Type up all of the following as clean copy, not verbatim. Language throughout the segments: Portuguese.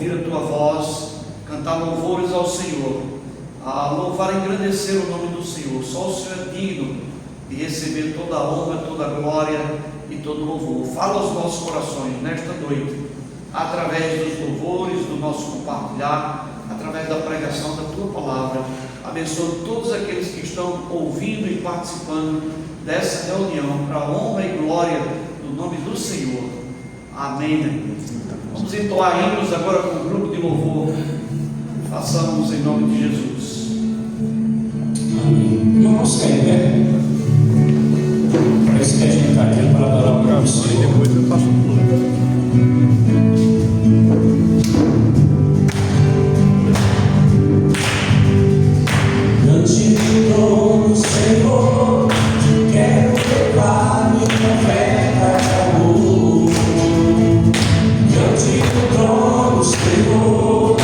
ouvir a tua voz, cantar louvores ao Senhor, a louvar e engrandecer o nome do Senhor. Só o Senhor é digno de receber toda a honra, toda a glória e todo o louvor. Fala aos nossos corações nesta noite, através dos louvores, do nosso compartilhar, através da pregação da tua palavra. Abençoa todos aqueles que estão ouvindo e participando dessa reunião, para a honra e glória do nome do Senhor. Amém. Vamos entoar hinos agora com o grupo de louvor. Façamos em nome de Jesus. Amém. Vamos cair em pé. Parece que a gente está aqui para dar uma oração. E depois eu faço tudo. Senhor, quero levar minha oferta de amor. Diante do trono, Senhor,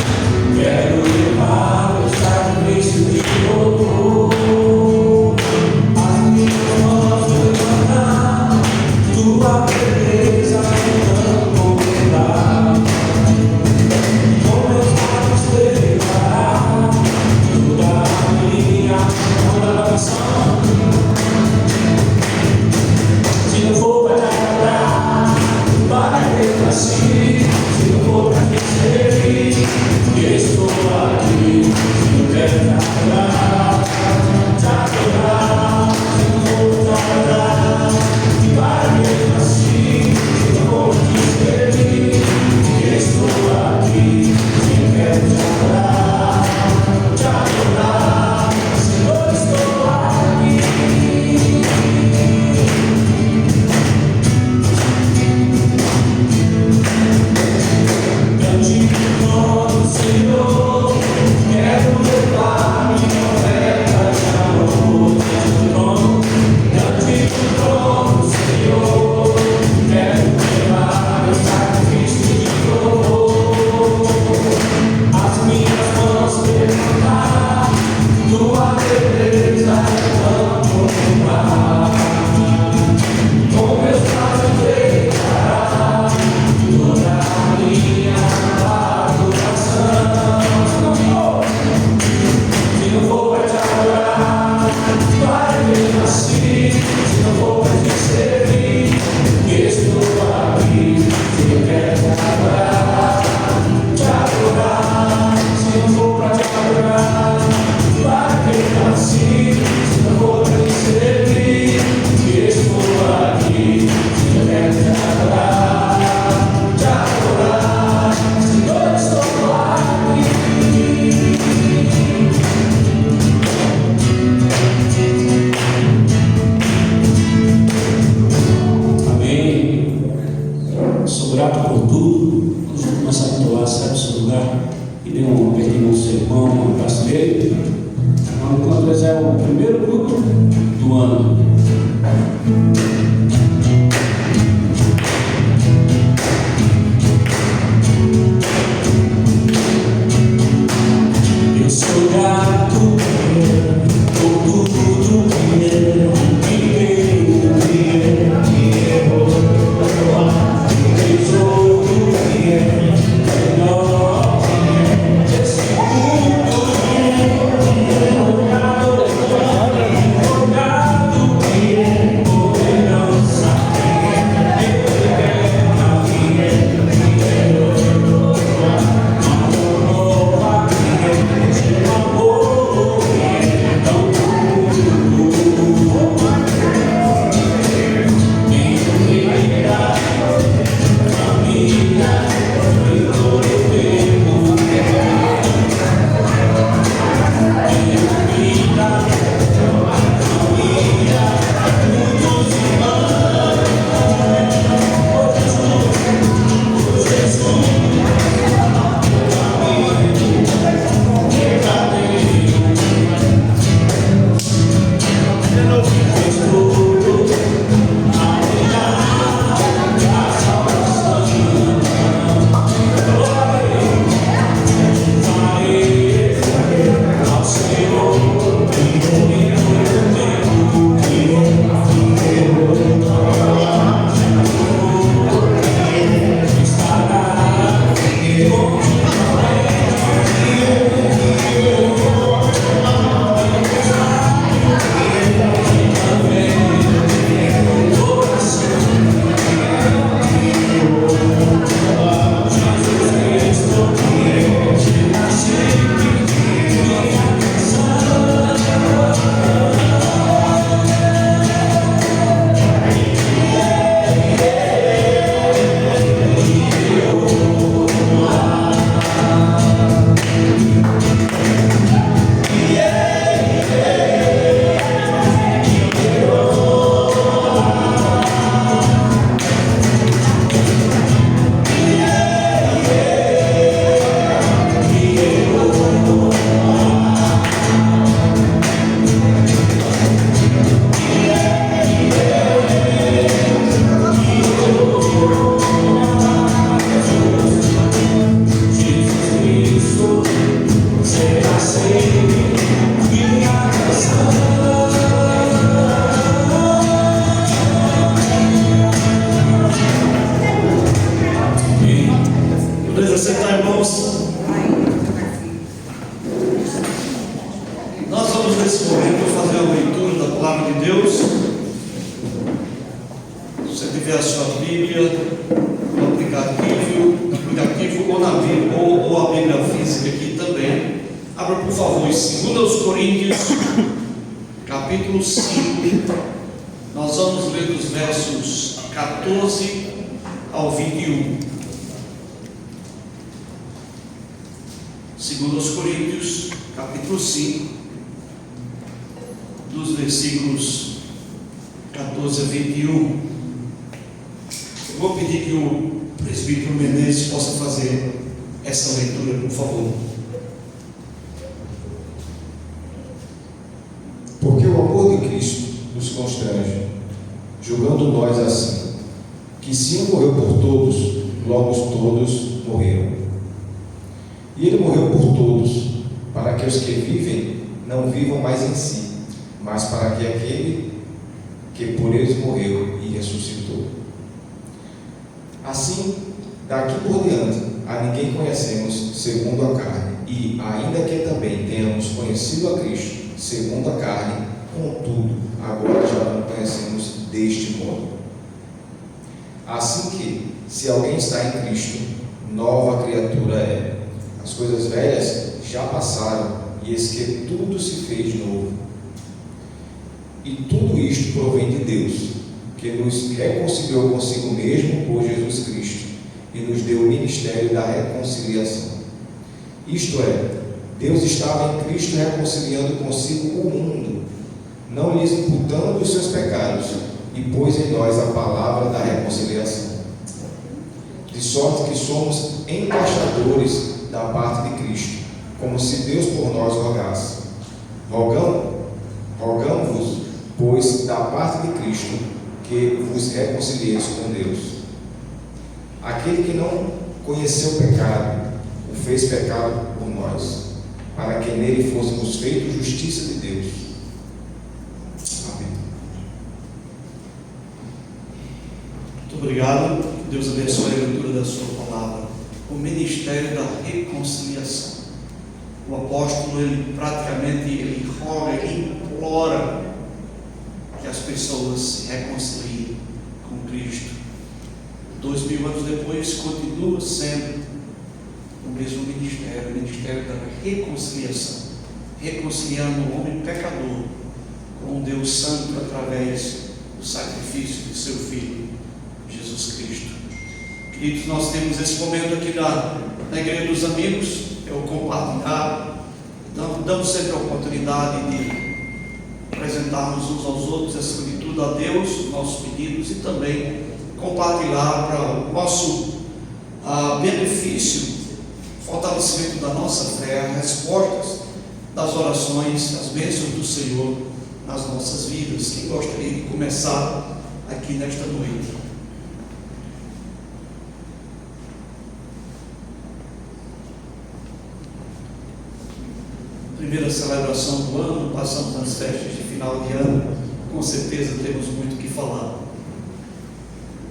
quero levar o sacrifício de louvor. As minhas mãos levantar, tua beleza não contemplar. Com meus lábios declarar toda a minha adoração. Se não for para te agradar, para ter assim. Se não for para te servir, eu estou aqui. Se não quero te adorar, te adorar. Se não for para te agradar, para ter assim. Se não for para te servir, eu estou aqui. Se não quero te adorar, te adorar. Senhor, estou aqui. Diante do trono, Senhor, quero levar minha oferta de amor. Diante do trono, Senhor, quero levar meu sacrifício de louvor. As minhas mãos levantar, tua beleza não contemplar. Com meus braços declarar toda a minha adoração. Se não for para te adorar, para ver assim. Se não for para te servir, estou aqui. Se eu quero te adorar, te adorar. Se não for para te adorar, para ver assim. Se não for para te servir, estou aqui. Se eu quero te adorar, te adorar. Senhor, estou aqui. Amém. Sou grato por tudo. Vamos começar a entoar, sai do seu lugar e dê um apertinho no seu irmão, um abraço dele. Enquanto esse é o primeiro culto do ano. Eu sou grato por tudo que é, tesouro que é, melhor que é, esse mundo que é, olhado que é, Podemos assentar, irmãos. Nós vamos nesse momento fazer a leitura da palavra de Deus. Se você tiver a sua Bíblia no aplicativo ou na Bíblia, ou a Bíblia física aqui também, abra por favor em 2 Coríntios, capítulo 5. Nós vamos ler dos versos 14 ao 21. 2 Coríntios, capítulo 5, dos versículos 14 a 21. Eu vou pedir que o presbítero Menezes possa fazer essa leitura, por favor. Porque o amor de Cristo nos constrange, julgando nós assim, que se um morreu por todos, logo todos morreram. E ele morreu por todos, para que os que vivem não vivam mais em si, mas para que aquele que por eles morreu e ressuscitou. Assim, daqui por diante, a ninguém conhecemos segundo a carne, e ainda que também tenhamos conhecido a Cristo segundo a carne, contudo, agora já não conhecemos deste modo. Assim que, se alguém está em Cristo, nova criatura é. As coisas velhas já passaram, e eis que tudo se fez novo. E tudo isto provém de Deus, que nos reconciliou consigo mesmo por Jesus Cristo, e nos deu o ministério da reconciliação. Isto é, Deus estava em Cristo reconciliando consigo o mundo, não lhes imputando os seus pecados, e pôs em nós a palavra da reconciliação. De sorte que somos embaixadores da parte de Cristo, como se Deus por nós rogasse. Rogamos-vos, pois, da parte de Cristo, que vos reconcilieis com Deus. Aquele que não conheceu o pecado, o fez pecado por nós, para que nele fôssemos feitos justiça de Deus. Amém. Muito obrigado. Deus abençoe a leitura da sua palavra. O ministério da reconciliação. O apóstolo, ele praticamente roga, ele implora que as pessoas se reconciliem com Cristo. 2000 anos depois, continua sendo o mesmo ministério, o ministério da reconciliação, reconciliando o homem pecador com o Deus Santo através do sacrifício de seu Filho, Jesus Cristo. Queridos, nós temos esse momento aqui na Igreja dos Amigos, é o compartilhar, então damos sempre a oportunidade de apresentarmos uns aos outros essa virtude a Deus, os nossos pedidos, e também compartilhar para o nosso benefício, fortalecimento da nossa fé, respostas das orações, as bênçãos do Senhor nas nossas vidas. Quem gostaria de começar aqui nesta noite? Primeira celebração do ano, passamos nas festas de final de ano, com certeza temos muito o que falar.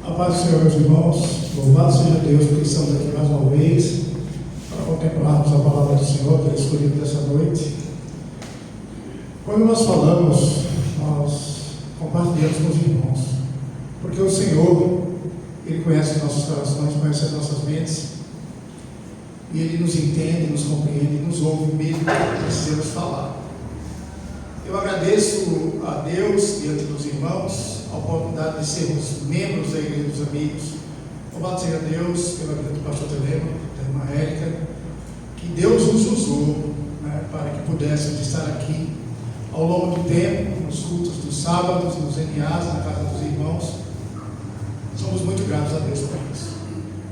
A paz do Senhor, meus irmãos, louvado seja Deus, porque estamos aqui mais uma vez para contemplarmos a palavra do Senhor, que é escolhido dessa noite. Quando nós falamos, nós compartilhamos com os irmãos, porque o Senhor, Ele conhece os nossos corações, conhece as nossas mentes, e Ele nos entende, nos compreende, nos ouve mesmo que precisamos falar. Eu agradeço a Deus diante dos irmãos a oportunidade de sermos membros da Igreja dos Amigos. Louvado seja Deus pela vida do pastor Telema, da irmã Érica, que Deus nos usou, né, para que pudéssemos estar aqui ao longo do tempo, nos cultos dos sábados, nos NAs, na casa dos irmãos. Somos muito gratos a Deus por isso.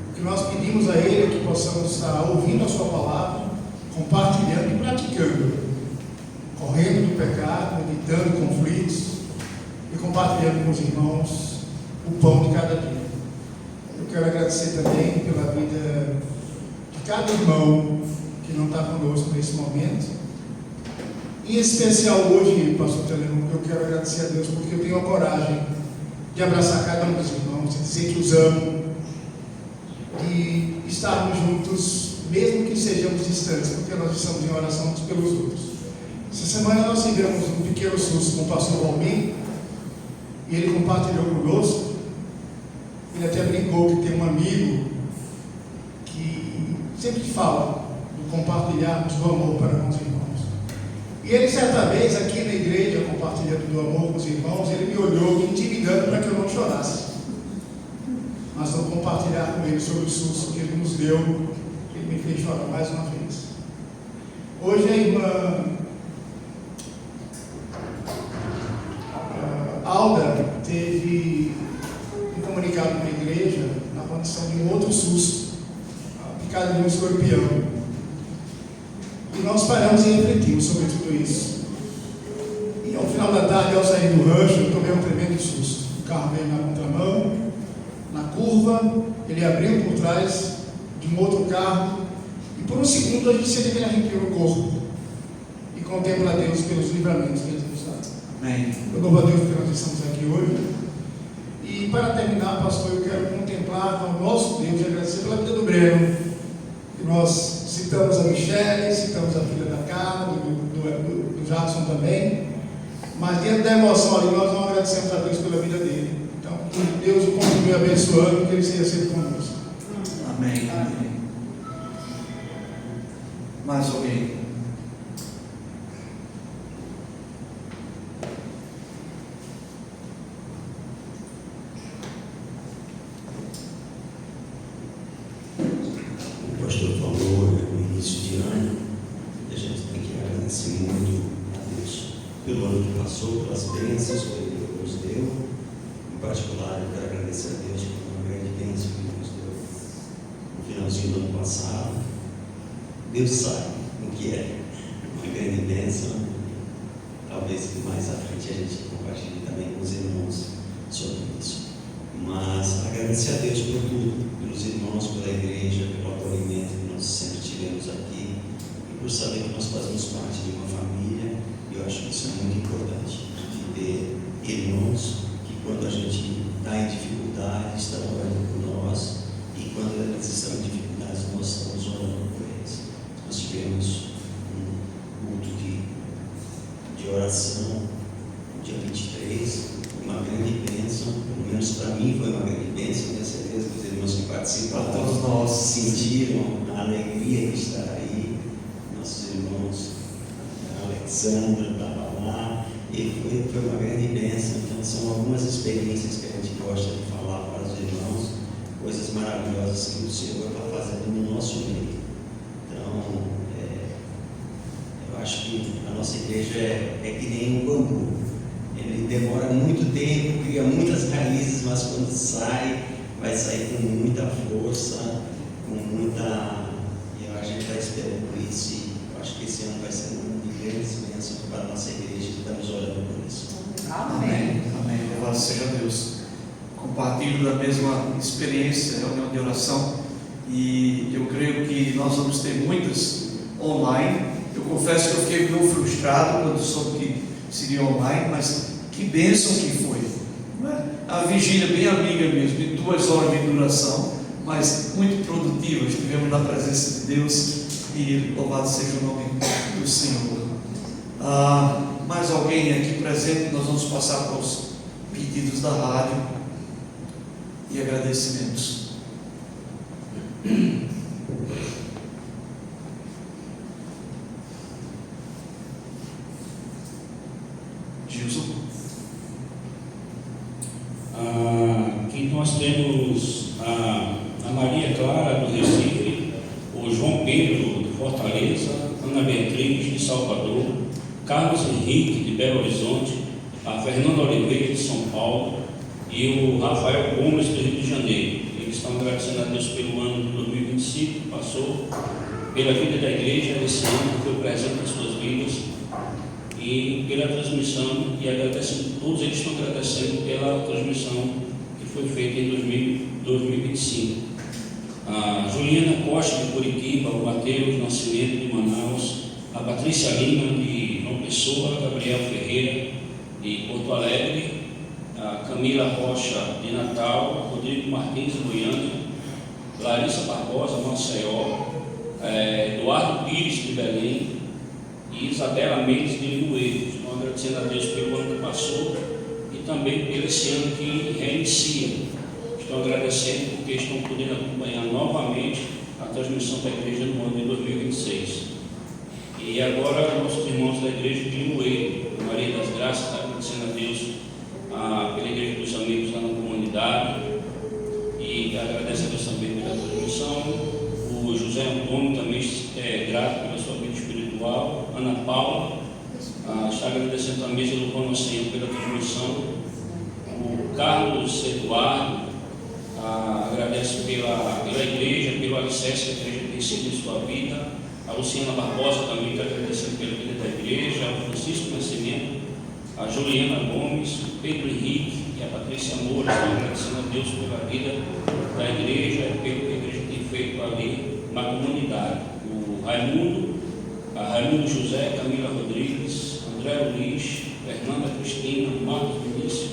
O que nós pedimos a Ele é que possamos estar ouvindo a Sua palavra, compartilhando e praticando, correndo do pecado, evitando conflitos e compartilhando com os irmãos o pão de cada dia. Eu quero agradecer também pela vida de cada irmão que não está conosco nesse momento. Em especial hoje, pastor Telemo, eu quero agradecer a Deus porque eu tenho a coragem de abraçar cada um dos irmãos, de dizer que os amo, de estarmos juntos, mesmo que sejamos distantes, porque nós estamos em oração uns pelos outros. Essa semana nós tivemos um pequeno susto com o pastor Almir, e ele compartilhou conosco. Ele até brincou que tem um amigo que sempre fala do compartilharmos do amor para com os irmãos. E ele, certa vez, aqui na igreja, compartilhando do amor com os irmãos, ele me olhou me intimidando para que eu não chorasse. Mas vou compartilhar com ele sobre o susto que ele nos deu, que ele me fez chorar mais uma vez. Hoje a irmã Alda teve um comunicado na igreja na condição de um outro susto, picada de um escorpião. E nós paramos e refletimos sobre tudo isso. E ao final da tarde, ao sair do rancho, eu tomei um tremendo susto. O carro veio na contramão, na curva, ele abriu por trás de um outro carro, e por um segundo a gente sente aquele arrepio no corpo e contempla a Deus pelos livramentos que Ele nos dá. Amém. Eu louvo a Deus porque nós estamos aqui hoje. E para terminar, pastor, eu quero contemplar com o nosso Deus e agradecer pela vida do Breno. E nós citamos a Michele, citamos a filha da Carla, do Jackson também. Mas dentro da emoção ali, nós não agradecemos a Deus pela vida dele. Então, que Deus o continue abençoando e que ele seja sempre conosco. Amém. Amém. Mais alguém? O pastor falou no início de ano, e a gente tem que agradecer muito a Deus pelo ano que passou, pelas bênçãos que Ele nos deu. Em particular, eu quero agradecer a Deus por uma grande bênção que Ele nos deu no finalzinho do ano passado. Deus sabe o que é uma grande bênção. Talvez mais à frente a gente compartilhe também com os irmãos sobre isso. Mas agradecer a Deus por tudo, pelos irmãos, pela igreja, pelo acolhimento que nós sempre tivemos aqui, e por saber que nós fazemos parte de uma família. E eu acho que isso é muito importante, de ter irmãos que, quando a gente está em dificuldade, estão orando por nós, e quando eles estão em dificuldades, nós estamos orando por eles. Nós tivemos um culto de oração no dia 23, uma grande bênção, pelo menos para mim foi uma grande bênção. Tenho certeza que os irmãos que participaram, Todos nós sentiram a alegria de estar aí. Nossos irmãos, a Alexandra estava lá, e foi uma grande bênção. Então, são algumas experiências que a gente gosta de falar para os irmãos, coisas maravilhosas que o Senhor está fazendo no nosso meio. Então, eu acho que a nossa igreja é que nem um bambu. Ele demora muito tempo, cria muitas raízes, mas quando sai, vai sair com muita força, com muita... E a gente está esperando por isso, e eu acho que esse ano vai ser um ano de grandes bênçãos para a nossa igreja, e estamos orando por isso. Amém. Amém. Louvado seja Deus. Compartilho da mesma experiência, reunião de oração, e eu creio que nós vamos ter muitas online. Eu confesso que eu fiquei meio frustrado quando soube que seria online, mas que bênção que foi, não é? A vigília bem amiga mesmo, de 2 horas de duração, mas muito produtiva. Estivemos na presença de Deus, e louvado seja o nome do Senhor. Mais alguém aqui presente? Nós vamos passar para os pedidos da rádio e agradecimentos. Gilson. Aqui nós temos a Maria Clara do Recife, o João Pedro de Fortaleza, Ana Beatriz de Salvador, Carlos Henrique de Belo Horizonte, a Fernanda Oliveira de São Paulo e o Rafael Gomes do Rio de Janeiro. Eles estão agradecendo a Deus pelo ano de 2025 que passou, pela vida da igreja esse ano que foi presente nas suas vidas, e pela transmissão, e agradecendo, todos eles estão agradecendo pela transmissão que foi feita em 2025. A Juliana Costa de Curitiba, o Mateus Nascimento de Manaus, a Patrícia Lima de João Pessoa, Gabriel Ferreira de Porto Alegre, a Camila Rocha de Natal, Rodrigo Martins de Goiânia, Larissa Barbosa, Maceió, Eduardo Pires de Belém e Isabela Mendes de Limoeiro. Estou agradecendo a Deus pelo ano que passou e também pelo esse ano que reinicia. Estou agradecendo porque estão podendo acompanhar novamente a transmissão da igreja no ano de 2026. E agora, nossos irmãos da igreja de Limoeiro, Maria das Graças, está agradecendo a Deus pela igreja dos amigos lá na comunidade e agradece a Deus também pela transmissão. O José Antônio também é grato pela sua vida espiritual. Ana Paula está agradecendo a mesa do Pão Senhor pela transmissão. O Carlos Eduardo agradece pela igreja, pelo alicerce que a igreja tem sido em sua vida. A Luciana Barbosa também está agradecendo pela vida da igreja. O Francisco Nascimento, a Juliana Gomes, o Pedro Henrique e a Patrícia Moura estão agradecendo a Deus pela vida da igreja e pelo que a igreja tem feito ali na comunidade. O Raimundo José, Camila Rodrigues, André Luiz, Fernanda Cristina, Marcos Vinícius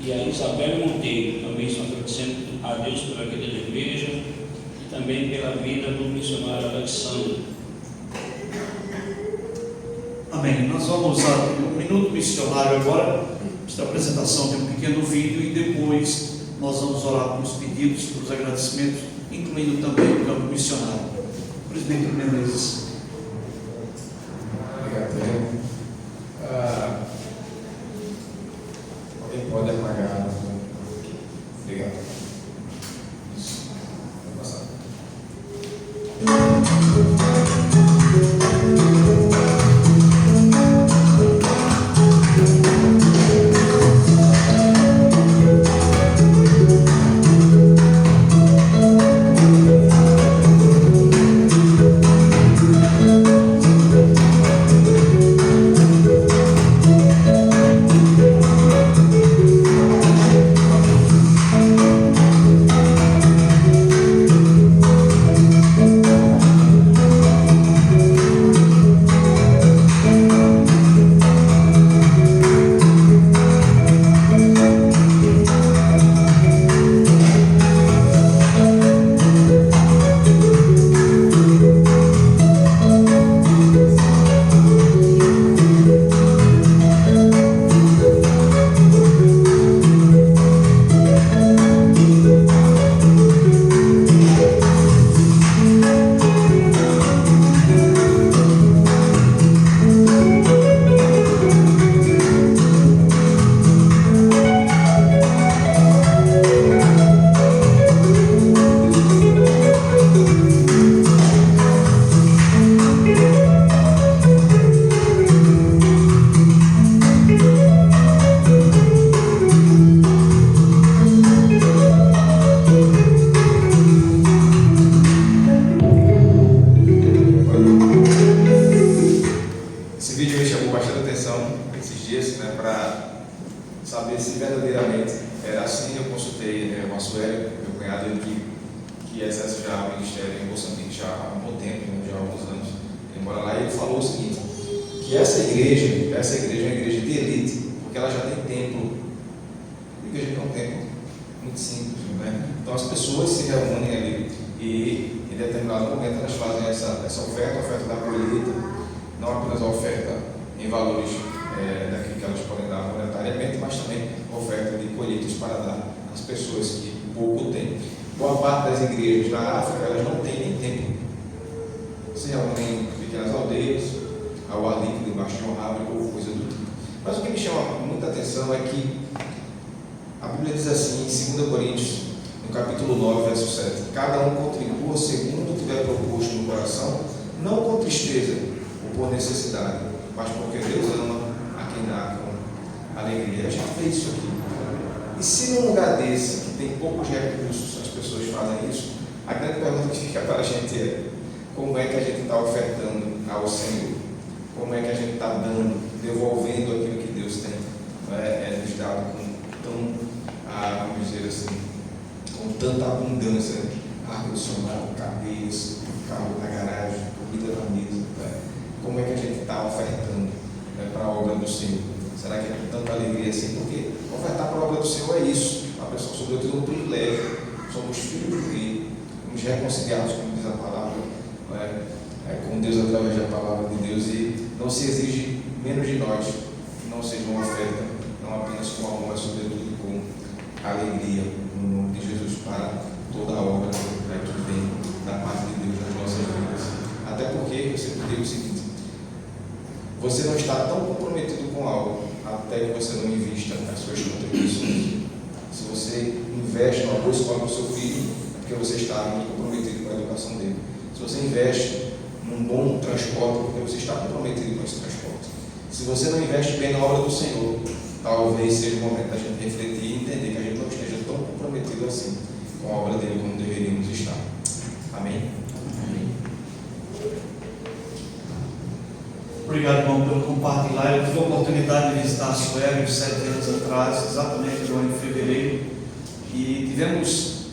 e a Isabela Monteiro também estão agradecendo a Deus pela vida da igreja e também pela vida do missionário Alexandre. Amém. Nós vamos a um minuto missionário agora, esta apresentação de um pequeno vídeo e depois nós vamos orar pelos pedidos, pelos agradecimentos, incluindo também o campo missionário. Presidente Menezes. Obrigado. Alguém pode apagar? Obrigado. Isso. Vou passar. fomos reconciliados, como diz a palavra, não é? Com Deus através da palavra de Deus, e não se exige menos de nós que não seja uma oferta, não apenas com amor, mas sobretudo com alegria, no nome de Jesus, para toda a obra que vem da parte de Deus nas nossas vidas. Até porque, eu sempre digo o seguinte: você não está tão comprometido com algo até que você não invista nas suas contribuições. Se você investe numa boa escola para o seu filho, é porque você está muito comprometido com a educação dele. Se você investe num bom transporte, é porque você está comprometido com esse transporte. Se você não investe bem na obra do Senhor, talvez seja o momento da gente refletir e entender que a gente não esteja tão comprometido assim com a obra dele como deveríamos estar. Amém? Amém. Obrigado, irmão, pelo compartilhar. Eu tive a oportunidade de visitar a Suécia 7 anos atrás, exatamente no ano de fevereiro, e tivemos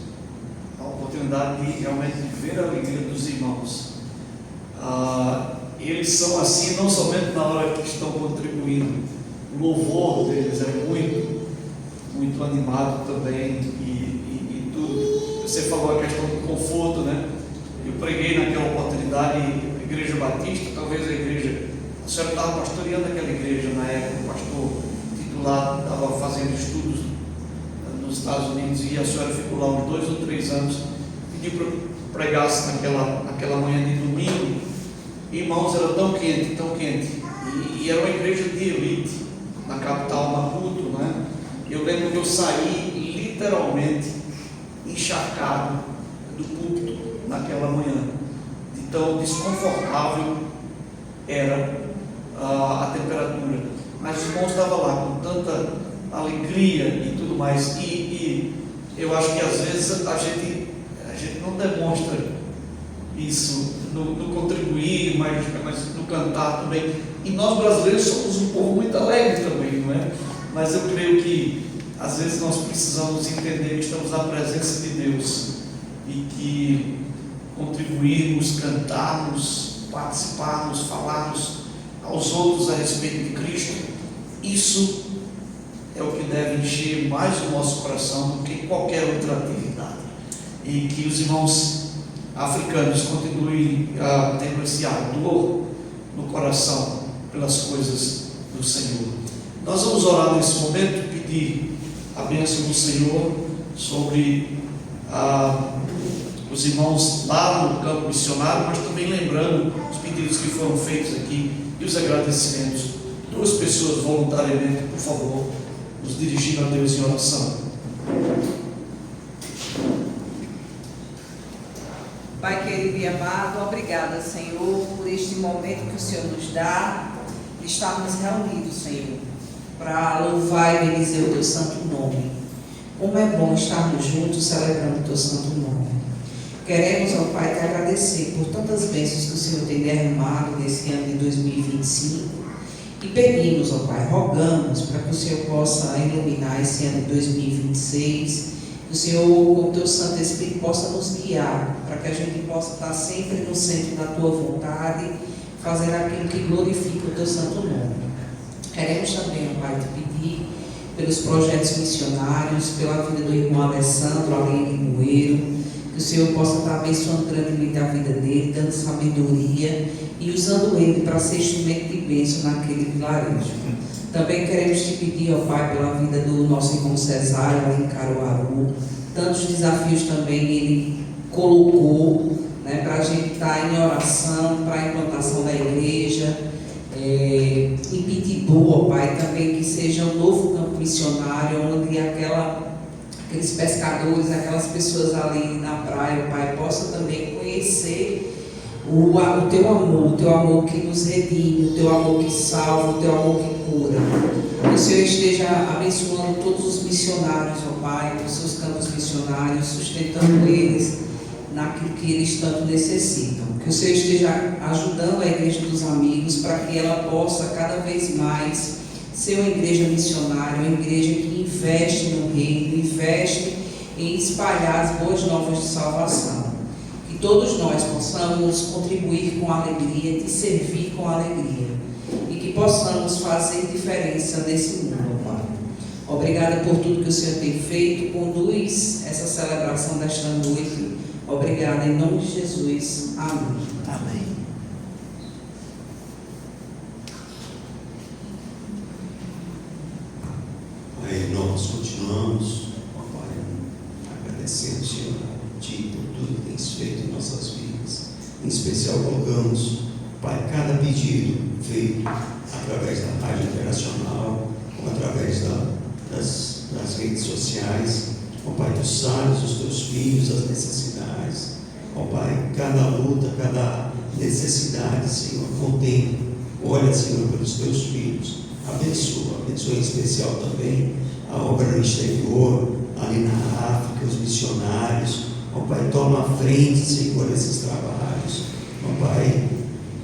a oportunidade de realmente ver a alegria dos irmãos. Eles são assim não somente na hora que estão contribuindo, o louvor deles é muito animado também, e tudo. Você falou a questão do conforto, né? Eu preguei naquela oportunidade, Igreja Batista, talvez a igreja. A senhora estava pastoreando aquela igreja na época, o pastor titular estava fazendo estudos nos Estados Unidos, e a senhora ficou lá uns 2 ou 3 anos, pediu para eu pregasse naquela manhã de domingo. Irmãos, era tão quente, e era uma igreja de elite, na capital Maputo, né? Eu lembro que eu saí literalmente encharcado do púlpito naquela manhã, de tão desconfortável era a temperatura, mas os irmãos estavam lá com tanta alegria e tudo mais, e eu acho que às vezes a gente não demonstra isso no contribuir, mas no cantar também, e nós brasileiros somos um povo muito alegre também, não é? Mas eu creio que às vezes nós precisamos entender que estamos na presença de Deus, e que contribuirmos, cantarmos, participarmos, falarmos aos outros a respeito de Cristo, isso é o que deve encher mais o nosso coração do que qualquer outra atividade, e que os irmãos africanos continuem tendo esse ardor no coração pelas coisas do Senhor. Nós vamos orar nesse momento, pedir a bênção do Senhor sobre os irmãos lá no campo missionário, mas também lembrando os pedidos que foram feitos aqui e os agradecimentos. 2 pessoas voluntariamente, por favor, nos dirigindo a Deus em oração. Pai querido e amado, obrigada, Senhor, por este momento que o Senhor nos dá, de estarmos reunidos, Senhor, para louvar e bendizer o Teu santo nome. Como é bom estarmos juntos celebrando o Teu santo nome. Queremos, ó Pai, te agradecer por tantas bênçãos que o Senhor tem derramado nesse ano de 2025, e pedimos, ó Pai, rogamos para que o Senhor possa iluminar esse ano de 2026, que o Senhor, com o Teu Santo Espírito, possa nos guiar, para que a gente possa estar sempre no centro da Tua vontade, fazendo aquilo que glorifica o Teu santo nome. Queremos também, ó Pai, te pedir pelos projetos missionários, pela vida do irmão Alessandro, além de Moeiro, que o Senhor possa estar abençoando grandemente a vida dele, dando sabedoria e usando ele para ser instrumento de bênção naquele vilarejo. Também queremos te pedir, ó Pai, pela vida do nosso irmão Cesário, lá em Caruaru, tantos desafios também ele colocou, né, para a gente estar em oração, para a implantação da igreja, em Pitbull, ó Pai, também que seja um novo campo missionário, onde aqueles pescadores, aquelas pessoas ali na praia, ó Pai, possam também conhecer o Teu amor que nos redime, o Teu amor que salva, o Teu amor que cura. Que o Senhor esteja abençoando todos os missionários, ó Pai, os seus campos missionários, sustentando eles naquilo que eles tanto necessitam. Que o Senhor esteja ajudando a Igreja dos Amigos para que ela possa cada vez mais ser uma igreja missionária, uma igreja que investe no reino, investe em espalhar as boas novas de salvação. Que todos nós possamos contribuir com alegria, te servir com alegria, e que possamos fazer diferença nesse mundo, Pai. Obrigada por tudo que o Senhor tem feito. Conduz essa celebração desta noite Obrigada, em nome de Jesus. Amém. Amém. Pai, nós continuamos, ó Pai, agradecendo, Senhor, a Ti por tudo que tens feito em nossas vidas. Em especial, colocamos, Pai, cada pedido feito através da Rádio Internacional, ou através das redes sociais. Ó Pai, Tu sabes os Teus filhos, as necessidades. Ó Pai, cada luta, cada necessidade, Senhor, contempla. Olha, Senhor, pelos Teus filhos. Abençoa em especial também a obra no exterior, ali na África, os missionários. Ó Pai, toma a frente, Senhor, desses trabalhos. Ó Pai,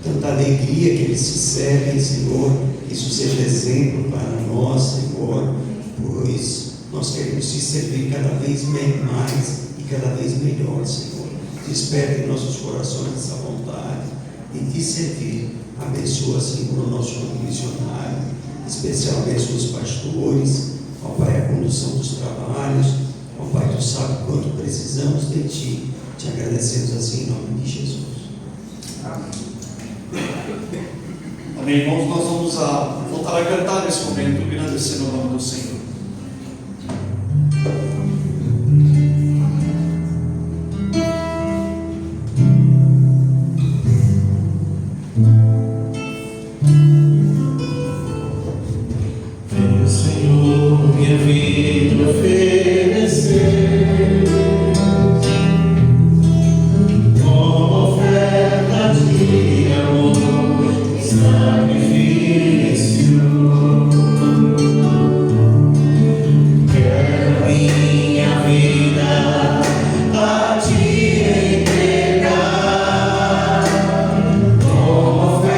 tanta alegria que eles se servem, Senhor, que isso seja exemplo para nós, Senhor, pois nós queremos te servir cada vez mais e cada vez melhor, Senhor. Desperta em nossos corações essa vontade de te servir. Abençoa, Senhor, o nosso campo missionário, especialmente os pastores. Ó Pai, a condução dos trabalhos. Ó Pai, Tu sabe quanto precisamos de Ti. Te agradecemos assim em nome de Jesus. Amém, irmãos, nós vamos voltar a cantar nesse momento, agradecendo o nome do Senhor. Venha, Senhor, minha vida oferecer como oferta de amor, sacrifício. Quero minha vida a Ti entregar como oferta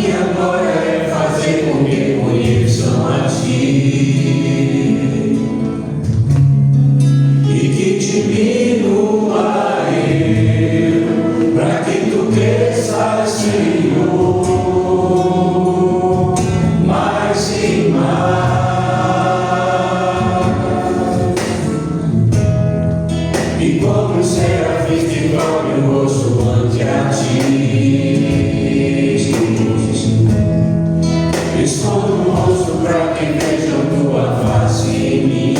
minha glória é fazer com que conheçam a Ti e que diminua eu, para que Tu cresças, Senhor, mais e mais. E como os serafins que dobrem o rosto ante a Ti, escondo o rosto para que vejam Tua face em mim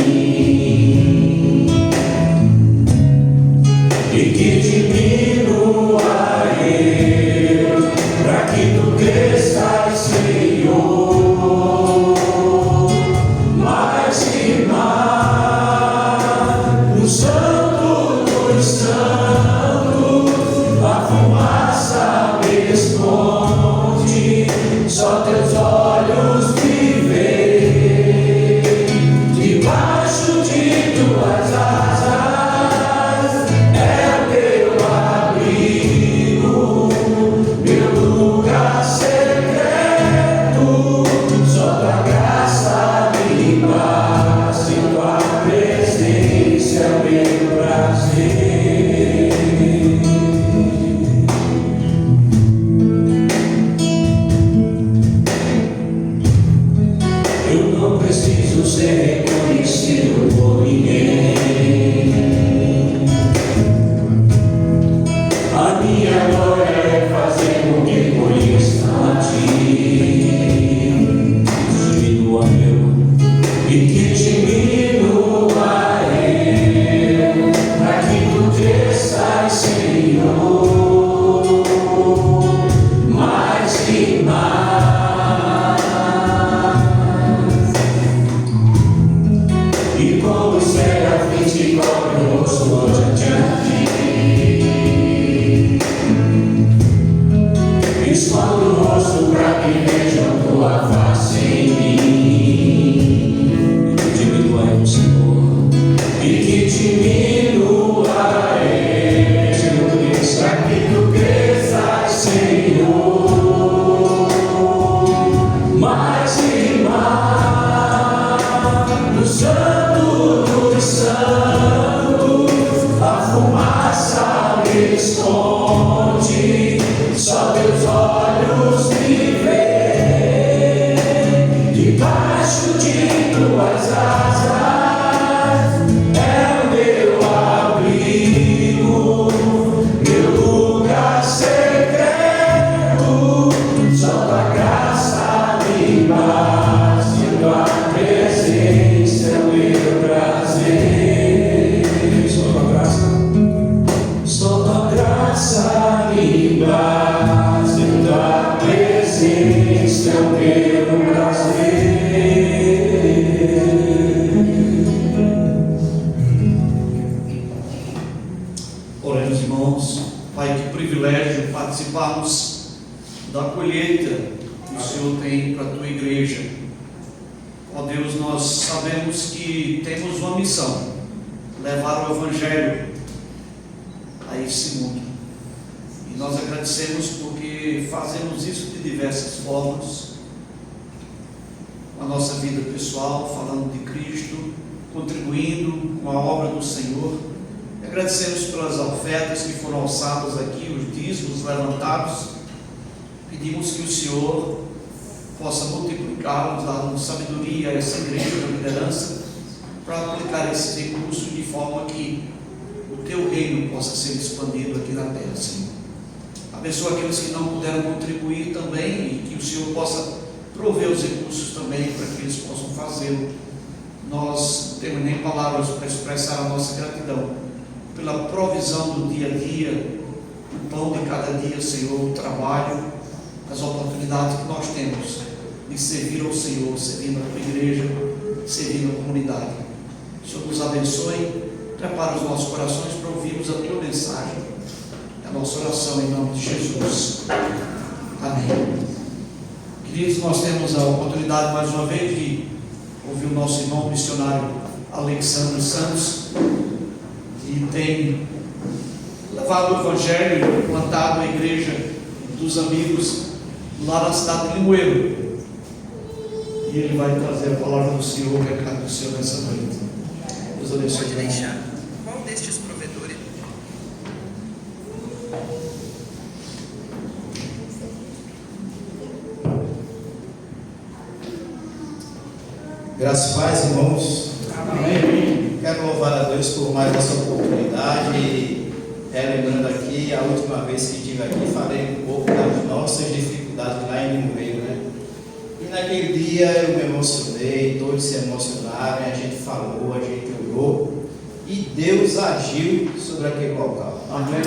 e que diminua eu, para que Tu cresças, Senhor, mais e mais. No Santo dos Santos, a fumaça me esconde, só Teus olhos me veem, debaixo de Tuas asas é o meu abrigo, meu lugar secreto, só Tua graça me basta, e Tua presença é o meu prazer. Eu não preciso ser reconhecido por ninguém. A minha glória é fazer com que conheçam a Ti. Diminua eu e que diminua eu, para que Tu cresças, Senhor, mais e mais. E como os serafins que cobrem o rosto ante a Ti, escondo o rosto para que vejam Tua face em mim. Diminua eu, Senhor, e que diminua eu, para que Tu cresças, Senhor, mais e mais. No Santo dos Santos, a fumaça me esconde, só Teus olhos me veem, debaixo de Tuas asas é o meu abrigo, meu lugar secreto, só Tua graça me basta, e Tua presença é o meu prazer. Só Tua graça, só Tua graça me basta, e Tua presença é o meu prazer. Oremos, irmãos. Pai, que privilégio participarmos da colheita que o Senhor tem para a Tua igreja. Ó Deus, nós sabemos que temos uma missão: levar o Evangelho a esse mundo. E nós agradecemos porque fazemos isso de diversas formas, com a nossa vida pessoal, falando de Cristo, contribuindo com a obra do Senhor. E agradecemos pelas ofertas que foram alçadas aqui, os dízimos levantados. Pedimos que o Senhor possa multiplicá-los, dar sabedoria a essa igreja de liderança, para aplicar esses recursos de forma que o Teu reino possa ser expandido aqui na terra, Senhor. Abençoa aqueles que não puderam contribuir também, e que o Senhor possa prover os recursos também para que eles possam fazê-lo. Nós não temos nem palavras para expressar a nossa gratidão pela provisão do dia a dia, o pão de cada dia, Senhor, o trabalho, as oportunidades que nós temos de servir ao Senhor, servindo a Tua igreja, servindo a comunidade. O Senhor nos abençoe, prepara os nossos corações para ouvirmos a Tua mensagem. É a nossa oração em nome de Jesus. Amém. Queridos, nós temos a oportunidade mais uma vez de ouvir o nosso irmão missionário Alexandre Santos, que tem levado o Evangelho, plantado a igreja dos amigos lá na cidade de Limoeiro. E ele vai trazer a palavra do Senhor, o recado do Senhor nessa noite. Deus abençoe. Pode deixar. Qual destes provedores? Graças a Deus, irmãos. Amém. Quero louvar a Deus por mais essa oportunidade. E relembrando aqui, a última vez que estive aqui, falei um pouco das nossas dificuldades lá em Limoeiro, né? E naquele dia eu me emocionei, todos se emocionaram, a gente falou, a gente orou. E Deus agiu sobre aquele local. Amém.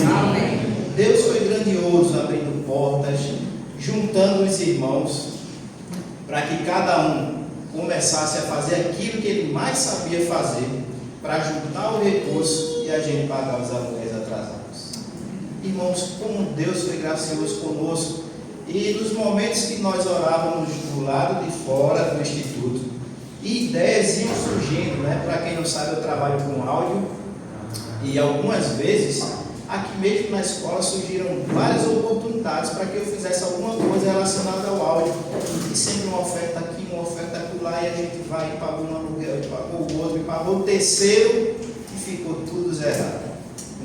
Deus foi grandioso, abrindo portas, juntando os irmãos, para que cada um começasse a fazer aquilo que ele mais sabia fazer, para juntar o recurso e a gente pagar os aluguéis atrasados. Irmãos, como Deus foi gracioso conosco, e nos momentos que nós orávamos do lado de fora do instituto, ideias iam surgindo, né? Para quem não sabe, eu trabalho com áudio, e algumas vezes, aqui mesmo na escola, surgiram várias oportunidades para que eu fizesse alguma coisa relacionada ao áudio, e sempre uma oferta aqui, uma oferta lá, e a gente vai e pagou um aluguel, e pagou o outro, e pagou o terceiro, e ficou tudo zerado.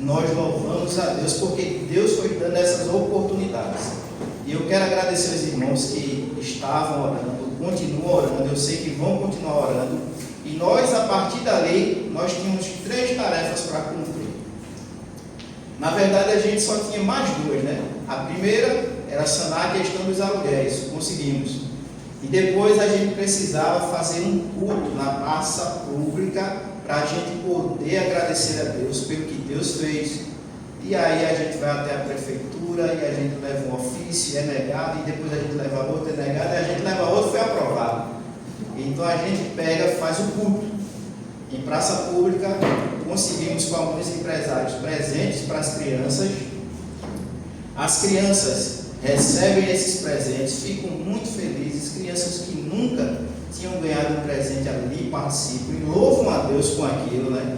Nós louvamos a Deus, porque Deus foi dando essas oportunidades. E eu quero agradecer aos irmãos que estavam orando, continuam orando, eu sei que vão continuar orando. E nós, a partir dali, nós tínhamos 3 tarefas para cumprir. Na verdade, a gente só tinha mais 2, né? A primeira era sanar a questão dos aluguéis, conseguimos. E depois a gente precisava fazer um culto na praça pública para a gente poder agradecer a Deus pelo que Deus fez. E aí a gente vai até a prefeitura e a gente leva um ofício, é negado, e depois a gente leva outro, é negado, e a gente leva outro, foi aprovado. Então a gente pega, faz o culto. Em praça pública, conseguimos com alguns empresários presentes para as crianças. As crianças recebem esses presentes, ficam muito felizes, crianças que nunca tinham ganhado um presente ali, participam e louvam a Deus com aquilo, né?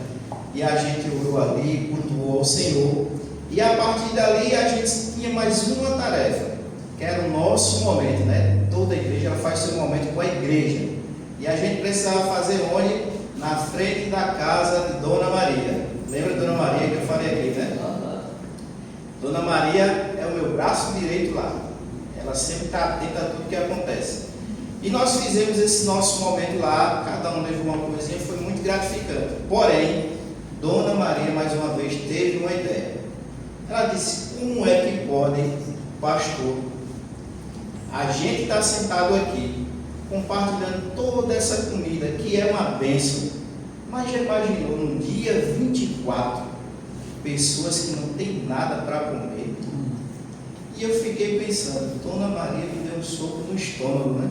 E a gente orou ali, cultuou ao Senhor, e a partir dali a gente tinha mais uma tarefa, que era o nosso momento, né? Toda a igreja ela faz seu momento com a igreja, e a gente precisava fazer onde? Na frente da casa de Dona Maria. Lembra de Dona Maria que eu falei aqui, né? Dona Maria é o meu braço direito lá. Ela sempre está atenta a tudo que acontece. E nós fizemos esse nosso momento lá, cada um levou uma coisinha, foi muito gratificante. Porém, Dona Maria, mais uma vez, teve uma ideia. Ela disse, como é que pode, pastor, a gente está sentado aqui, compartilhando toda essa comida, que é uma bênção, mas já imaginou, no dia 24, pessoas que não tem nada para comer? E eu fiquei pensando, Dona Maria me deu um soco no estômago, né?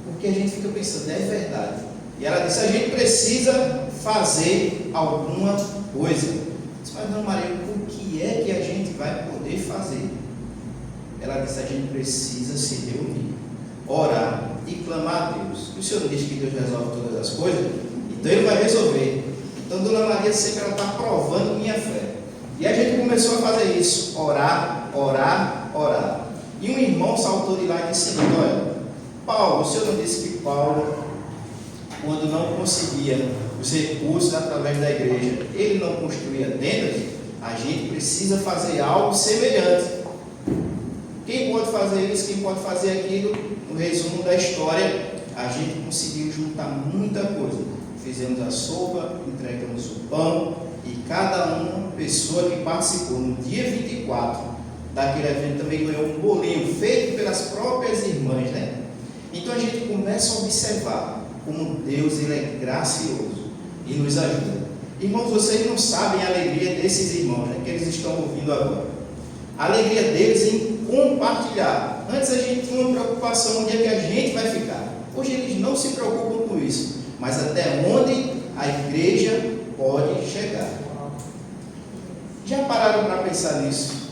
Porque a gente fica pensando, é verdade. E ela disse, a gente precisa fazer alguma coisa. Eu disse, mas Dona Maria, o que é que a gente vai poder fazer? Ela disse, a gente precisa se reunir, orar e clamar a Deus. E o Senhor diz que Deus resolve todas as coisas, então Ele vai resolver. Então Dona Maria sempre está provando minha fé. E a gente começou a fazer isso, orar, orar, orar. E um irmão saltou de lá e disse, olha, Paulo, o Senhor não disse que Paulo, quando não conseguia os recursos através da igreja, ele não construía tendas? A gente precisa fazer algo semelhante. Quem pode fazer isso, quem pode fazer aquilo? No resumo da história, a gente conseguiu juntar muita coisa. Fizemos a sopa, entregamos o pão, e cada uma pessoa que participou no dia 24 daquele evento também ganhou um bolinho feito pelas próprias irmãs, né? Então a gente começa a observar como Deus ele é gracioso e nos ajuda. Irmãos, vocês não sabem a alegria desses irmãos, né, que eles estão ouvindo agora. A alegria deles em compartilhar. Antes a gente tinha uma preocupação onde é que a gente vai ficar. Hoje eles não se preocupam com isso, mas até onde a igreja pode chegar. Já pararam para pensar nisso?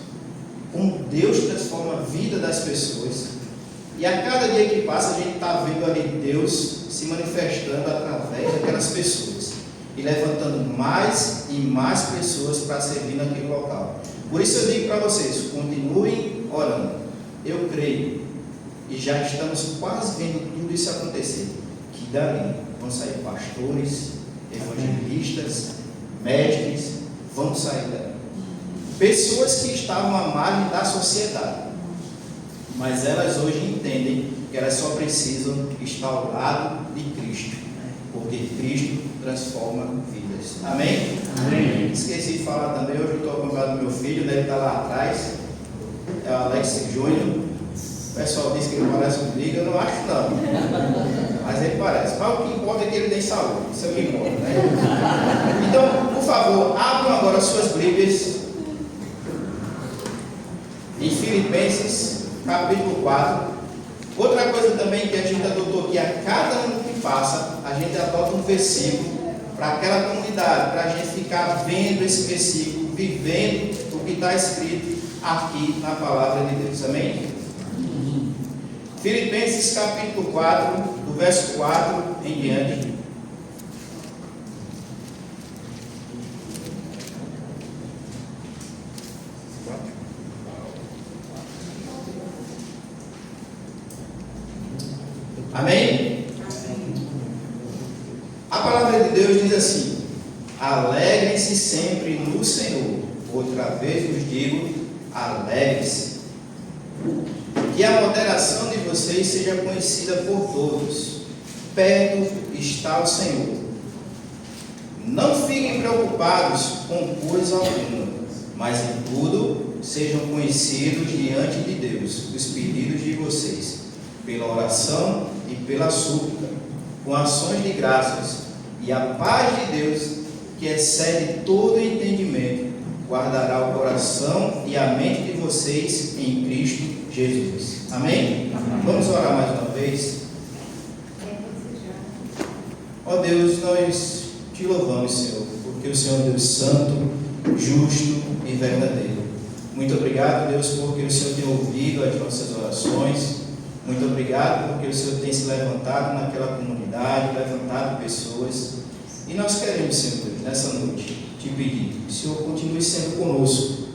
Como Deus transforma a vida das pessoas, e a cada dia que passa a gente está vendo ali Deus se manifestando através daquelas pessoas e levantando mais e mais pessoas para servir naquele local. Por isso eu digo para vocês, continuem orando. Eu creio e já estamos quase vendo tudo isso acontecer, que dali vão sair pastores, evangelistas, mestres, vão sair dali. Pessoas que estavam à margem da sociedade, mas elas hoje entendem que elas só precisam estar ao lado de Cristo, porque Cristo transforma vidas. Amém? Amém. Esqueci de falar também, hoje eu estou acompanhado do meu filho, deve estar lá atrás, é o Alex Júnior. O pessoal diz que ele parece comigo, eu não acho não, mas ele parece. Mas o que importa é que ele tem saúde, isso é o que importa, né? Então, por favor, abram agora as suas Bíblias em Filipenses, capítulo 4. Outra coisa também que a gente adotou aqui, a cada ano que passa, a gente adota um versículo para aquela comunidade, para a gente ficar vendo esse versículo, vivendo o que está escrito aqui na palavra de Deus. Amém? Filipenses capítulo 4, do verso 4 em diante. Amém? A palavra de Deus diz assim: alegrem-se sempre no Senhor. Outra vez vos digo, alegrem-se. Que a moderação de vocês seja conhecida por todos. Perto está o Senhor. Não fiquem preocupados com coisa alguma, mas em tudo sejam conhecidos diante de Deus os pedidos de vocês, pela oração e pela súplica, com ações de graças, e a paz de Deus, que excede todo entendimento, guardará o coração e a mente de vocês em Cristo Jesus. Amém? Vamos orar mais uma vez. Ó Deus, nós te louvamos, Senhor, porque o Senhor é um Deus santo, justo e verdadeiro. Muito obrigado, Deus, porque o Senhor tem ouvido as nossas orações. Muito obrigado porque o Senhor tem se levantado naquela comunidade, levantado pessoas. E nós queremos, Senhor, nessa noite, te pedir que o Senhor continue sendo conosco,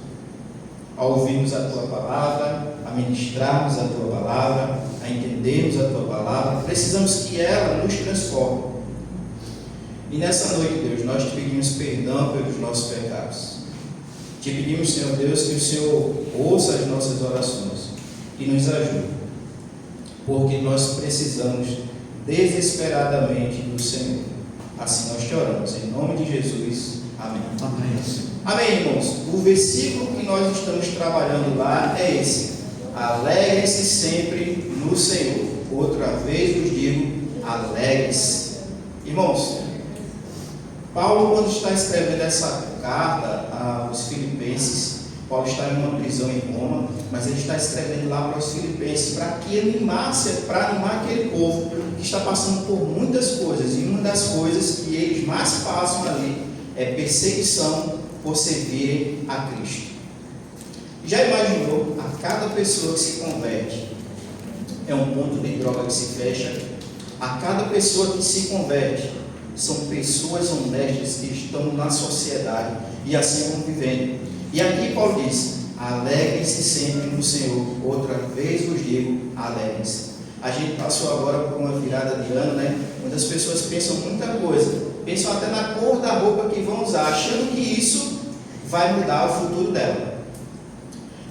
a ouvirmos a Tua palavra, a ministrarmos a Tua palavra, a entendermos a Tua palavra. Precisamos que ela nos transforme. E nessa noite, Deus, nós te pedimos perdão pelos nossos pecados. Te pedimos, Senhor Deus, que o Senhor ouça as nossas orações e nos ajude, porque nós precisamos desesperadamente do Senhor. Assim nós te oramos, em nome de Jesus. Amém. Amém. Amém, irmãos. O versículo que nós estamos trabalhando lá é esse: alegrem-se sempre no Senhor. Outra vez vos digo, alegrem-se. Irmãos, Paulo, quando está escrevendo essa carta aos Filipenses, Paulo está em uma prisão em Roma, mas ele está escrevendo lá para os Filipenses, para animar aquele povo que está passando por muitas coisas, e uma das coisas que eles mais passam ali é perseguição por servirem a Cristo. Já imaginou, a cada pessoa que se converte é um ponto de droga que se fecha? A cada pessoa que se converte são pessoas honestas que estão na sociedade e assim vão vivendo. E aqui Paulo diz: alegrem-se sempre no Senhor. Outra vez vos digo, alegrem-se. A gente passou agora por uma virada de ano, né? Muitas pessoas pensam muita coisa, pensam até na cor da roupa que vão usar, achando que isso vai mudar o futuro dela.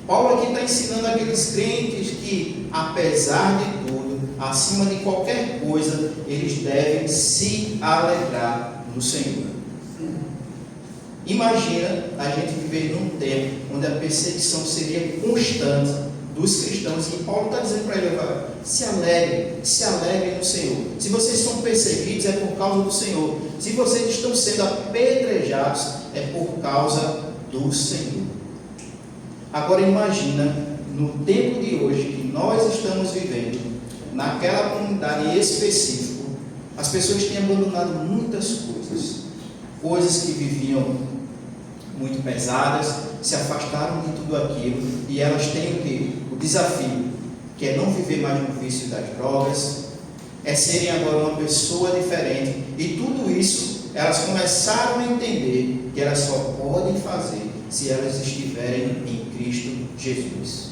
Paulo aqui está ensinando aqueles crentes que, apesar de tudo, acima de qualquer coisa, eles devem se alegrar no Senhor. Imagina a gente viver num tempo onde a perseguição seria constante dos cristãos, e Paulo está dizendo para ele: se alegrem no Senhor. Se vocês são perseguidos, é por causa do Senhor. Se vocês estão sendo apedrejados, é por causa do Senhor. Agora imagina, no tempo de hoje que nós estamos vivendo, naquela comunidade em específico, as pessoas têm abandonado muitas coisas que viviam muito pesadas, se afastaram de tudo aquilo, e elas têm o desafio, que é não viver mais no vício das drogas, é serem agora uma pessoa diferente, e tudo isso elas começaram a entender que elas só podem fazer se elas estiverem em Cristo Jesus.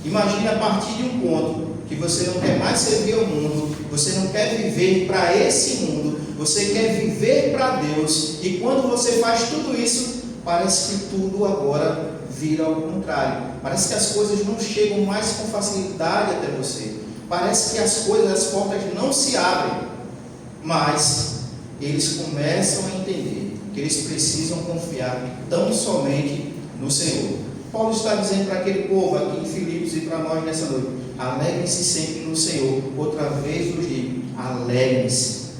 Imagine a partir de um ponto que você não quer mais servir ao mundo, você não quer viver para esse mundo, você quer viver para Deus, e quando você faz tudo isso, parece que tudo agora vira ao contrário. Parece que as coisas não chegam mais com facilidade até você. Parece que as portas não se abrem, mas eles começam a entender que eles precisam confiar tão somente no Senhor. Paulo está dizendo para aquele povo aqui em Filipos e para nós nessa noite: alegrem-se sempre no Senhor. Outra vez vos digo, alegrem-se,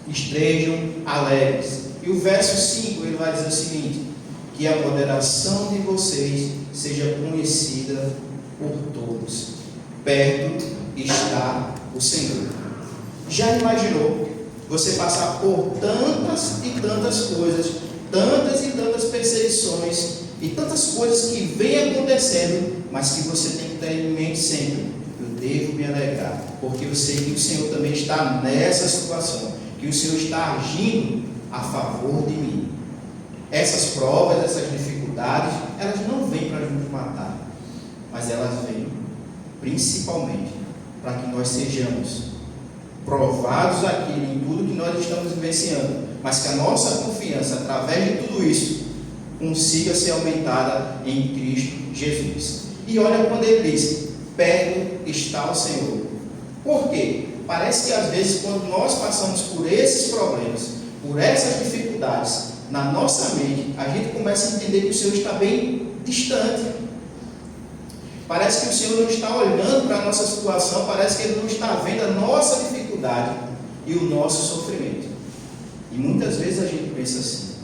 estejam alegres. E o verso 5 ele vai dizer o seguinte: que a moderação de vocês seja conhecida por todos. Perto está o Senhor. Já imaginou você passar por tantas e tantas coisas, tantas e tantas perseguições e tantas coisas que vêm acontecendo, mas que você tem que ter em mente sempre: eu devo me alegrar, porque eu sei que o Senhor também está nessa situação, que o Senhor está agindo a favor de mim. Essas provas, essas dificuldades, elas não vêm para nos matar, mas elas vêm principalmente para que nós sejamos provados aqui em tudo que nós estamos vivenciando, mas que a nossa confiança, através de tudo isso, consiga ser aumentada em Cristo Jesus. E olha quando ele diz: perto está o Senhor. Por quê? Parece que às vezes, quando nós passamos por esses problemas, por essas dificuldades, na nossa mente, a gente começa a entender que o Senhor está bem distante. Parece que o Senhor não está olhando para a nossa situação, parece que Ele não está vendo a nossa dificuldade e o nosso sofrimento. E muitas vezes a gente pensa assim,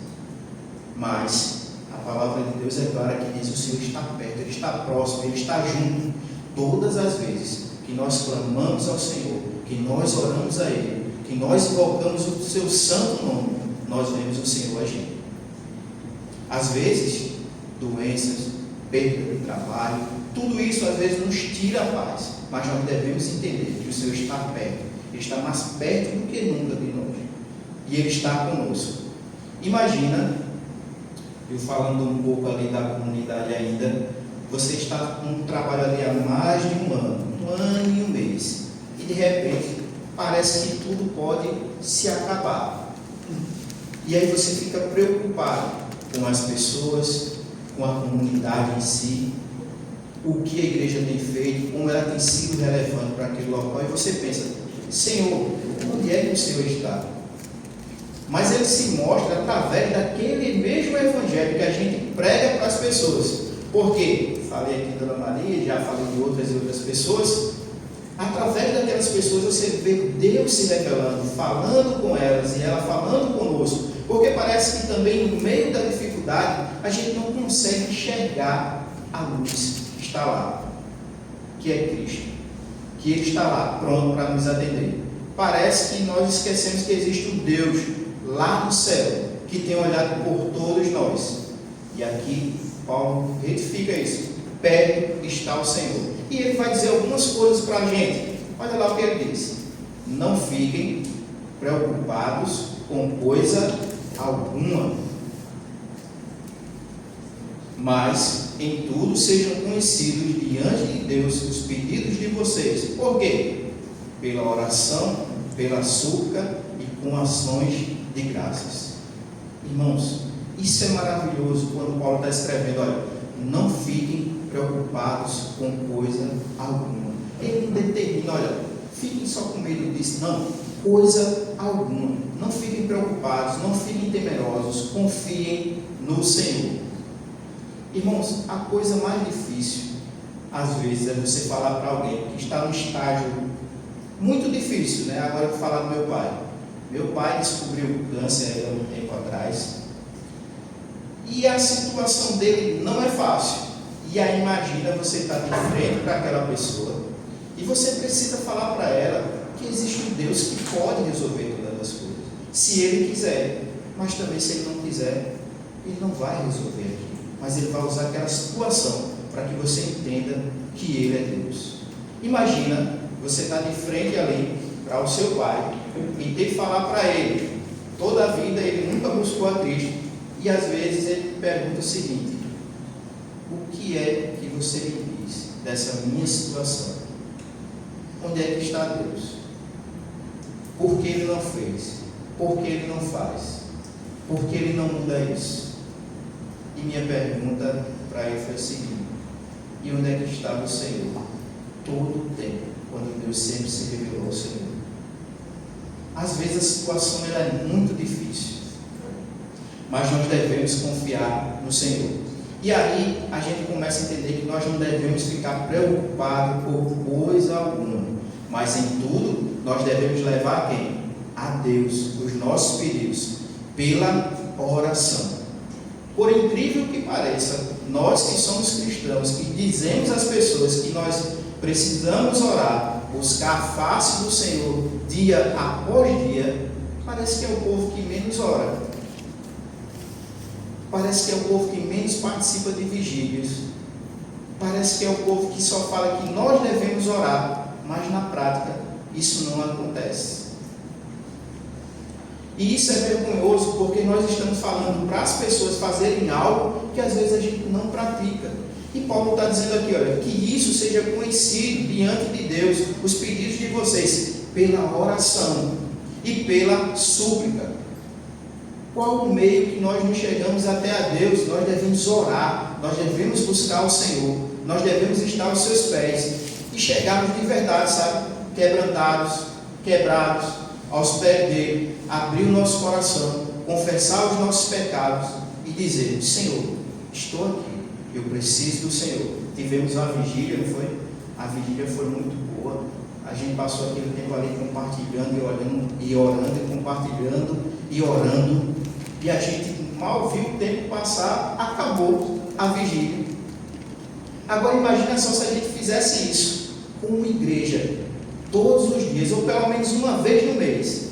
mas a palavra de Deus é clara que diz: o Senhor está perto, Ele está próximo, Ele está junto. Todas as vezes que nós clamamos ao Senhor, que nós oramos a Ele, que nós invocamos o Seu santo nome, nós vemos o Senhor agindo. Às vezes, doenças, perda de trabalho, tudo isso às vezes nos tira a paz, mas nós devemos entender que o Senhor está perto, Ele está mais perto do que nunca de nós, e Ele está conosco. Imagina, eu falando um pouco ali da comunidade ainda, você está num trabalho ali há mais de um ano e um mês, e de repente parece que tudo pode se acabar, e aí você fica preocupado com as pessoas, com a comunidade em si, o que a igreja tem feito, como ela tem sido relevante para aquele local, e você pensa: Senhor, onde é que o Senhor está? Mas Ele se mostra através daquele mesmo evangelho que a gente prega para as pessoas. Porque falei aqui de Dona Maria, já falei de outras e outras pessoas. Através daquelas pessoas você vê Deus se revelando, falando com elas e ela falando conosco. Porque parece que também no meio da dificuldade a gente não consegue enxergar a luz que está lá, que é Cristo, que Ele está lá pronto para nos atender. Parece que nós esquecemos que existe um Deus lá no céu que tem olhado por todos nós. E aqui Paulo retifica isso: perto está o Senhor. E ele vai dizer algumas coisas para a gente. Olha lá o que ele diz: não fiquem preocupados com coisa alguma, mas em tudo sejam conhecidos diante de Deus os pedidos de vocês. Por quê? Pela oração, pela súplica e com ações de graças. Irmãos, isso é maravilhoso quando Paulo está escrevendo: olha, não fiquem preocupados com coisa alguma. Ele não determina: olha, fiquem só com medo disso. Não, coisa alguma. Não fiquem preocupados, não fiquem temerosos, confiem no Senhor. Irmãos, a coisa mais difícil às vezes é você falar para alguém que está num estágio muito difícil, né? Agora eu vou falar do meu pai. Meu pai descobriu câncer há um tempo atrás, e a situação dele não é fácil. E aí imagina você estar de frente para aquela pessoa e você precisa falar para ela que existe um Deus que pode resolver todas as coisas, se Ele quiser. Mas também, se Ele não quiser, Ele não vai resolver aqui, mas Ele vai usar aquela situação para que você entenda que Ele é Deus. Imagina você estar de frente ali para o seu pai e ter que falar para ele: toda a vida ele nunca buscou a Cristo, e às vezes ele pergunta o seguinte: o que é que você me diz? dessa minha situação? Onde é que está Deus? Por que Ele não fez? Por que Ele não faz? Por que Ele não muda isso? E minha pergunta para ele foi a seguinte: e onde é que estava o Senhor todo o tempo, quando Deus sempre se revelou ao Senhor? Às vezes a situação ela é muito difícil, mas nós devemos confiar no Senhor. E aí a gente começa a entender que nós não devemos ficar preocupados por coisa alguma, mas em tudo nós devemos levar a quem? A Deus os nossos pedidos pela oração. Por incrível que pareça, nós que somos cristãos, que dizemos às pessoas que nós precisamos orar, buscar a face do Senhor dia após dia, parece que é o povo que menos ora. Parece que é o povo que menos participa de vigílias. Parece que é o povo que só fala que nós devemos orar, mas na prática isso não acontece. E isso é vergonhoso, porque nós estamos falando para as pessoas fazerem algo que às vezes a gente não pratica. E Paulo está dizendo aqui, olha, que isso seja conhecido diante de Deus, os pedidos de vocês, pela oração e pela súplica. Qual o meio que nós nos chegamos até a Deus? Nós devemos orar, nós devemos buscar o Senhor, nós devemos estar aos seus pés e chegarmos de verdade, sabe? Quebrados, aos pés dele, abrir o nosso coração, confessar os nossos pecados e dizer: Senhor, estou aqui, eu preciso do Senhor. Tivemos uma vigília, não foi? A vigília foi muito boa. A gente passou aquele tempo ali compartilhando e olhando, e orando, e compartilhando e orando. E a gente mal viu o tempo passar, acabou a vigília. Agora imagina só se a gente fizesse isso com uma igreja, todos os dias, ou pelo menos uma vez no mês.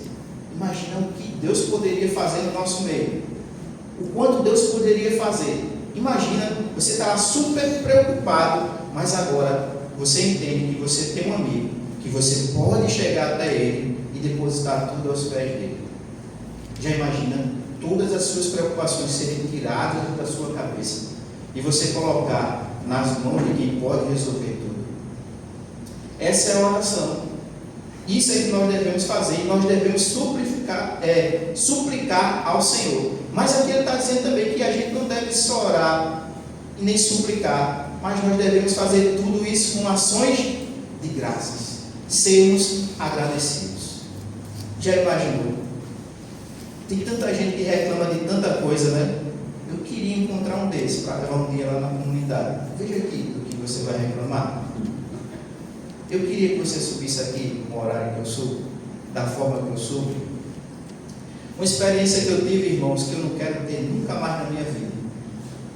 Imagina o que Deus poderia fazer no nosso meio. O quanto Deus poderia fazer. Imagina, você está super preocupado, mas agora você entende que você tem um amigo, que você pode chegar até ele e depositar tudo aos pés dele. Já imagina todas as suas preocupações serem tiradas da sua cabeça e você colocar nas mãos de quem pode resolver tudo? Essa é a oração. Isso é que nós devemos fazer, e nós devemos suplicar ao Senhor. Mas aqui ele está dizendo também que a gente não deve só orar e nem suplicar, mas nós devemos fazer tudo isso com ações de graças, sermos agradecidos. Já imaginou? Tem tanta gente que reclama de tanta coisa, né? Eu queria encontrar um desses para levar um dia lá na comunidade. Veja aqui do que você vai reclamar. Eu queria que você subisse aqui no horário que eu subo, da forma que eu subo. Uma experiência que eu tive, irmãos, que eu não quero ter nunca mais na minha vida.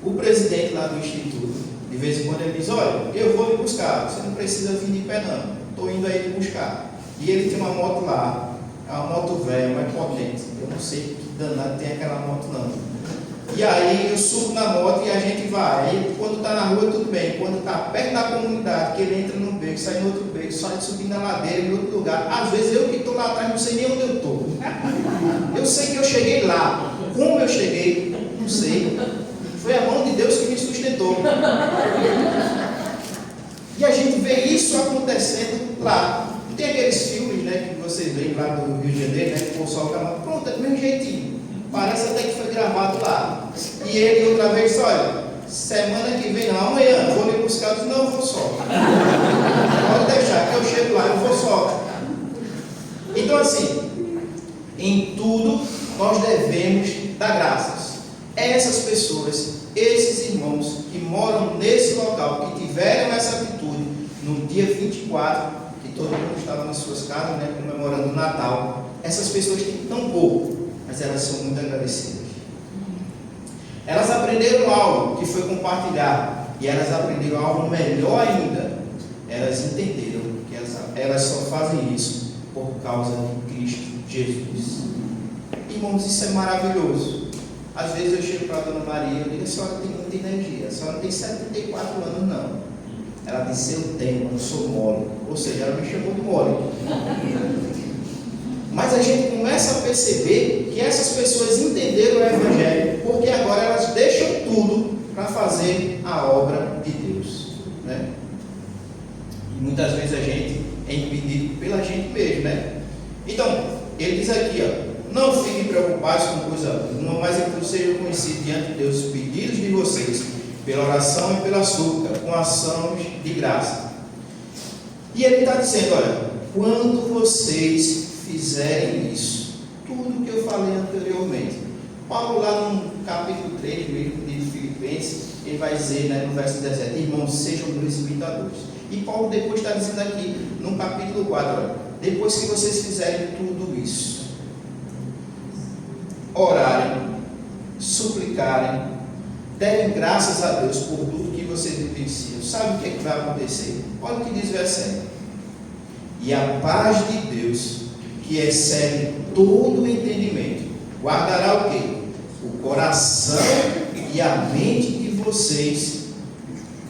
O presidente lá do instituto, de vez em quando ele diz: olha, eu vou lhe buscar, você não precisa vir de pé não, estou indo aí lhe buscar. E ele tem uma moto lá, é uma moto velha, mais potente. Eu não sei que danado tem aquela moto não. E aí eu subo na moto e a gente vai. Aí quando está na rua tudo bem, quando está perto da comunidade, que ele entra num beco, sai no outro beco, sai subindo na ladeira em outro lugar. Às vezes eu que estou lá atrás não sei nem onde eu estou. Eu sei que eu cheguei lá. Como eu cheguei, não sei. Foi a mão de Deus que me sustentou. E a gente vê isso acontecendo lá. Não tem aqueles filmes, né, que vocês veem lá do Rio de Janeiro, né, que o pessoal fica lá, pronto, é do mesmo jeitinho. Parece até que foi gravado lá. E ele outra vez disse: olha, semana que vem, não, amanhã, vou lhe buscar. Eu disse: não, eu vou só. Pode deixar, que eu chego lá, eu vou só. Então assim, em tudo nós devemos dar graças. Essas pessoas, esses irmãos que moram nesse local, que tiveram essa atitude no dia 24, que todo mundo estava nas suas casas, né, comemorando o Natal, essas pessoas têm tão pouco, mas elas são muito agradecidas. Elas aprenderam algo que foi compartilhar, e elas aprenderam algo melhor ainda. Elas entenderam que elas só fazem isso por causa de Cristo Jesus. Irmãos, isso é maravilhoso. Às vezes eu chego para a Dona Maria e eu digo: a senhora tem muita energia, a senhora tem 74 anos, não. Ela disse: eu tenho, eu não sou mole. Ou seja, ela me chamou de mole. Mas a gente começa a perceber que essas pessoas entenderam o Evangelho, porque agora elas deixam tudo para fazer a obra de Deus, né? E muitas vezes a gente é impedido pela gente mesmo, né? Então, ele diz aqui, ó, não fiquem preocupados com coisa alguma, mas que sejam conhecidos diante de Deus os pedidos de vocês, pela oração e pela súplica, com ações de graça. E ele está dizendo, olha, quando vocês fizerem isso, tudo que eu falei anteriormente, Paulo lá no capítulo 3 mesmo de Filipenses, ele vai dizer, né, no verso 17, irmãos, sejam meus imitadores. E Paulo depois está dizendo aqui, no capítulo 4, olha, depois que vocês fizerem tudo isso, orarem, suplicarem, derem graças a Deus por tudo que vocês vivenciam, sabe o que é que vai acontecer? Olha o que diz o versículo. E a paz de Deus, que excede todo o entendimento, guardará o quê? O coração e a mente de vocês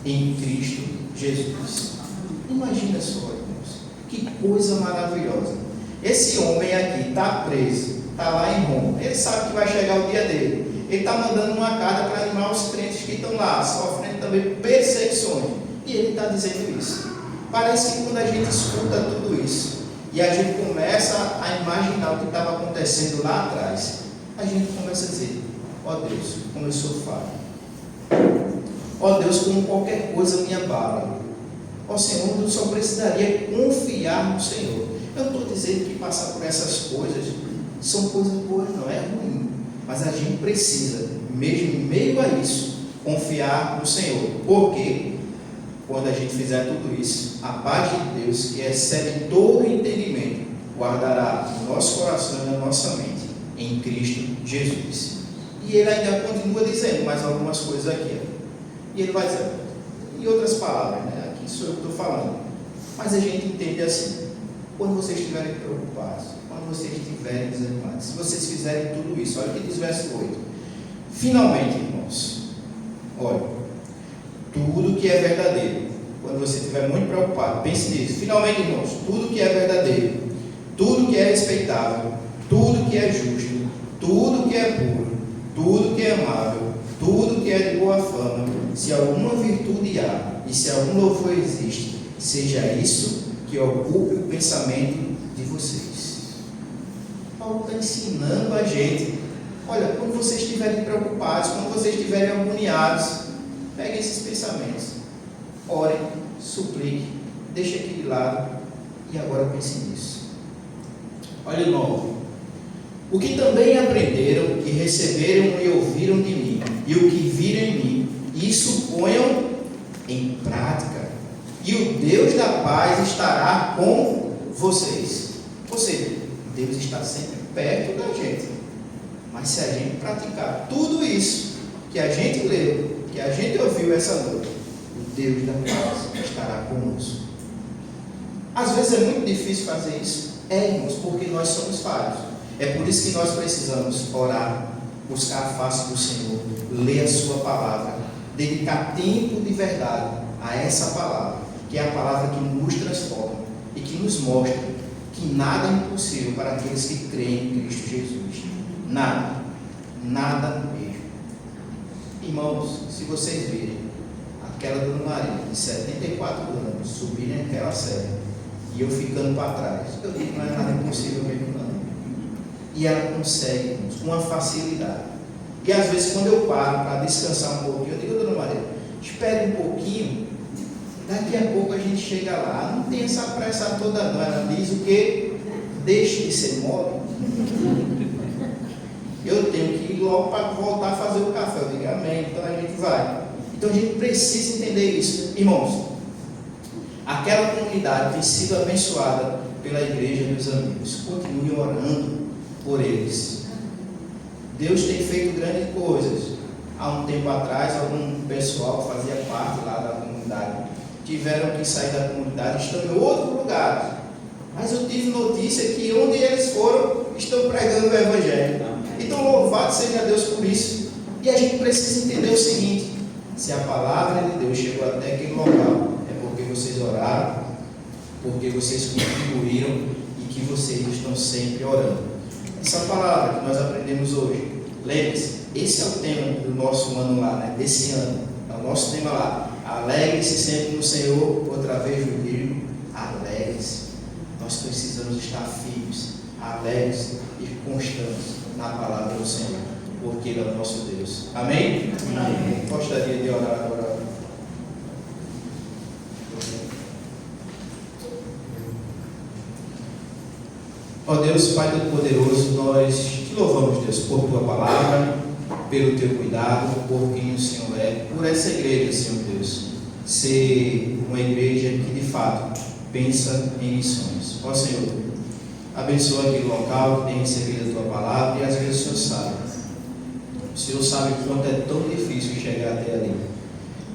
em Cristo Jesus. Imagina só, irmãos, que coisa maravilhosa. Esse homem aqui está preso, está lá em Roma, ele sabe que vai chegar o dia dele. Ele está mandando uma carta para animar os crentes que estão lá, sofrendo também perseguições. E ele está dizendo isso. Parece que quando a gente escuta tudo isso, e a gente começa a imaginar o que estava acontecendo lá atrás, a gente começa a dizer, ó Deus, como eu sou falho. Ó Deus, como qualquer coisa me abala. Ó Senhor, eu só precisaria confiar no Senhor. Eu não estou dizendo que passar por essas coisas são coisas boas, não é ruim. Mas a gente precisa, mesmo em meio a isso, confiar no Senhor. Porque quando a gente fizer tudo isso, a paz de Deus, que excede todo o entendimento, guardará o nosso coração e a nossa mente em Cristo Jesus. E ele ainda continua dizendo mais algumas coisas aqui. E ele vai dizer, em outras palavras, né? Aqui sou eu que estou falando. Mas a gente entende assim, quando vocês estiverem preocupados, quando vocês estiverem desanimados, se vocês fizerem tudo isso, olha o que diz o verso 8. Finalmente, irmãos, olha, tudo que é verdadeiro, quando você estiver muito preocupado, pense nisso. Finalmente, irmãos, tudo que é verdadeiro, tudo que é respeitável, tudo que é justo, tudo que é puro, tudo que é amável, tudo que é de boa fama, se alguma virtude há e se algum louvor existe, seja isso que ocupe o pensamento de vocês. Paulo está ensinando a gente, olha, quando vocês estiverem preocupados, quando vocês estiverem agoniados, peguem esses pensamentos, orem, supliquem, deixem aqui de lado e agora pensem nisso. Olha de novo. O que também aprenderam, que receberam e ouviram de mim, e o que viram em mim, isso ponham em prática, e o Deus da paz estará com vocês. Ou seja, Deus está sempre perto da gente. Mas se a gente praticar tudo isso que a gente leu, que a gente ouviu essa noite, o Deus da paz estará conosco. Às vezes é muito difícil fazer isso, irmãos, porque nós somos falhos. É por isso que nós precisamos orar, buscar a face do Senhor, ler a sua palavra, dedicar tempo de verdade a essa palavra, que é a palavra que nos transforma e que nos mostra que nada é impossível para aqueles que creem em Cristo Jesus. Nada, nada mesmo. Irmãos, se vocês virem aquela Dona Maria de 74 anos subirem aquela serra e eu ficando para trás, eu digo que não é nada impossível mesmo não. E ela consegue, irmãos, com uma facilidade. E às vezes quando eu paro para descansar um pouquinho, eu digo, Dona Maria, espere um pouquinho, daqui a pouco a gente chega lá. Não tem essa pressa toda não. Ela diz o que? Deixe de ser mole. Eu tenho que ir logo para voltar a fazer o café. Eu digo, amém, então a gente vai. Então a gente precisa entender isso. Irmãos, aquela comunidade tem sido abençoada pela igreja, meus amigos. Continue orando por eles. Deus tem feito grandes coisas. Há um tempo atrás, algum pessoal que fazia parte lá da comunidade tiveram que sair da comunidade, estão em outro lugar. Mas eu tive notícia que onde eles foram, estão pregando o Evangelho. Então louvado seja Deus por isso. E a gente precisa entender o seguinte: se a palavra de Deus chegou até aquele local, é porque vocês oraram, porque vocês contribuíram e que vocês estão sempre orando. Essa palavra que nós aprendemos hoje, lembre-se, esse é o tema do nosso ano lá, né? Desse ano, é o nosso tema lá. Alegre-se sempre no Senhor, outra vez eu digo, possamos estar firmes, alegres e constantes na palavra do Senhor, porque Ele é o nosso Deus. Amém? Amém. Gostaria de orar agora. Ó Deus, Pai Todo-Poderoso, nós te louvamos, Deus, por Tua palavra, pelo Teu cuidado, por quem o Senhor é, por essa igreja, Senhor Deus, ser uma igreja que de fato pensa em missões. Ó Senhor, abençoa aquele local que tem recebido a Tua palavra, e às vezes o Senhor sabe o quanto é tão difícil chegar até ali.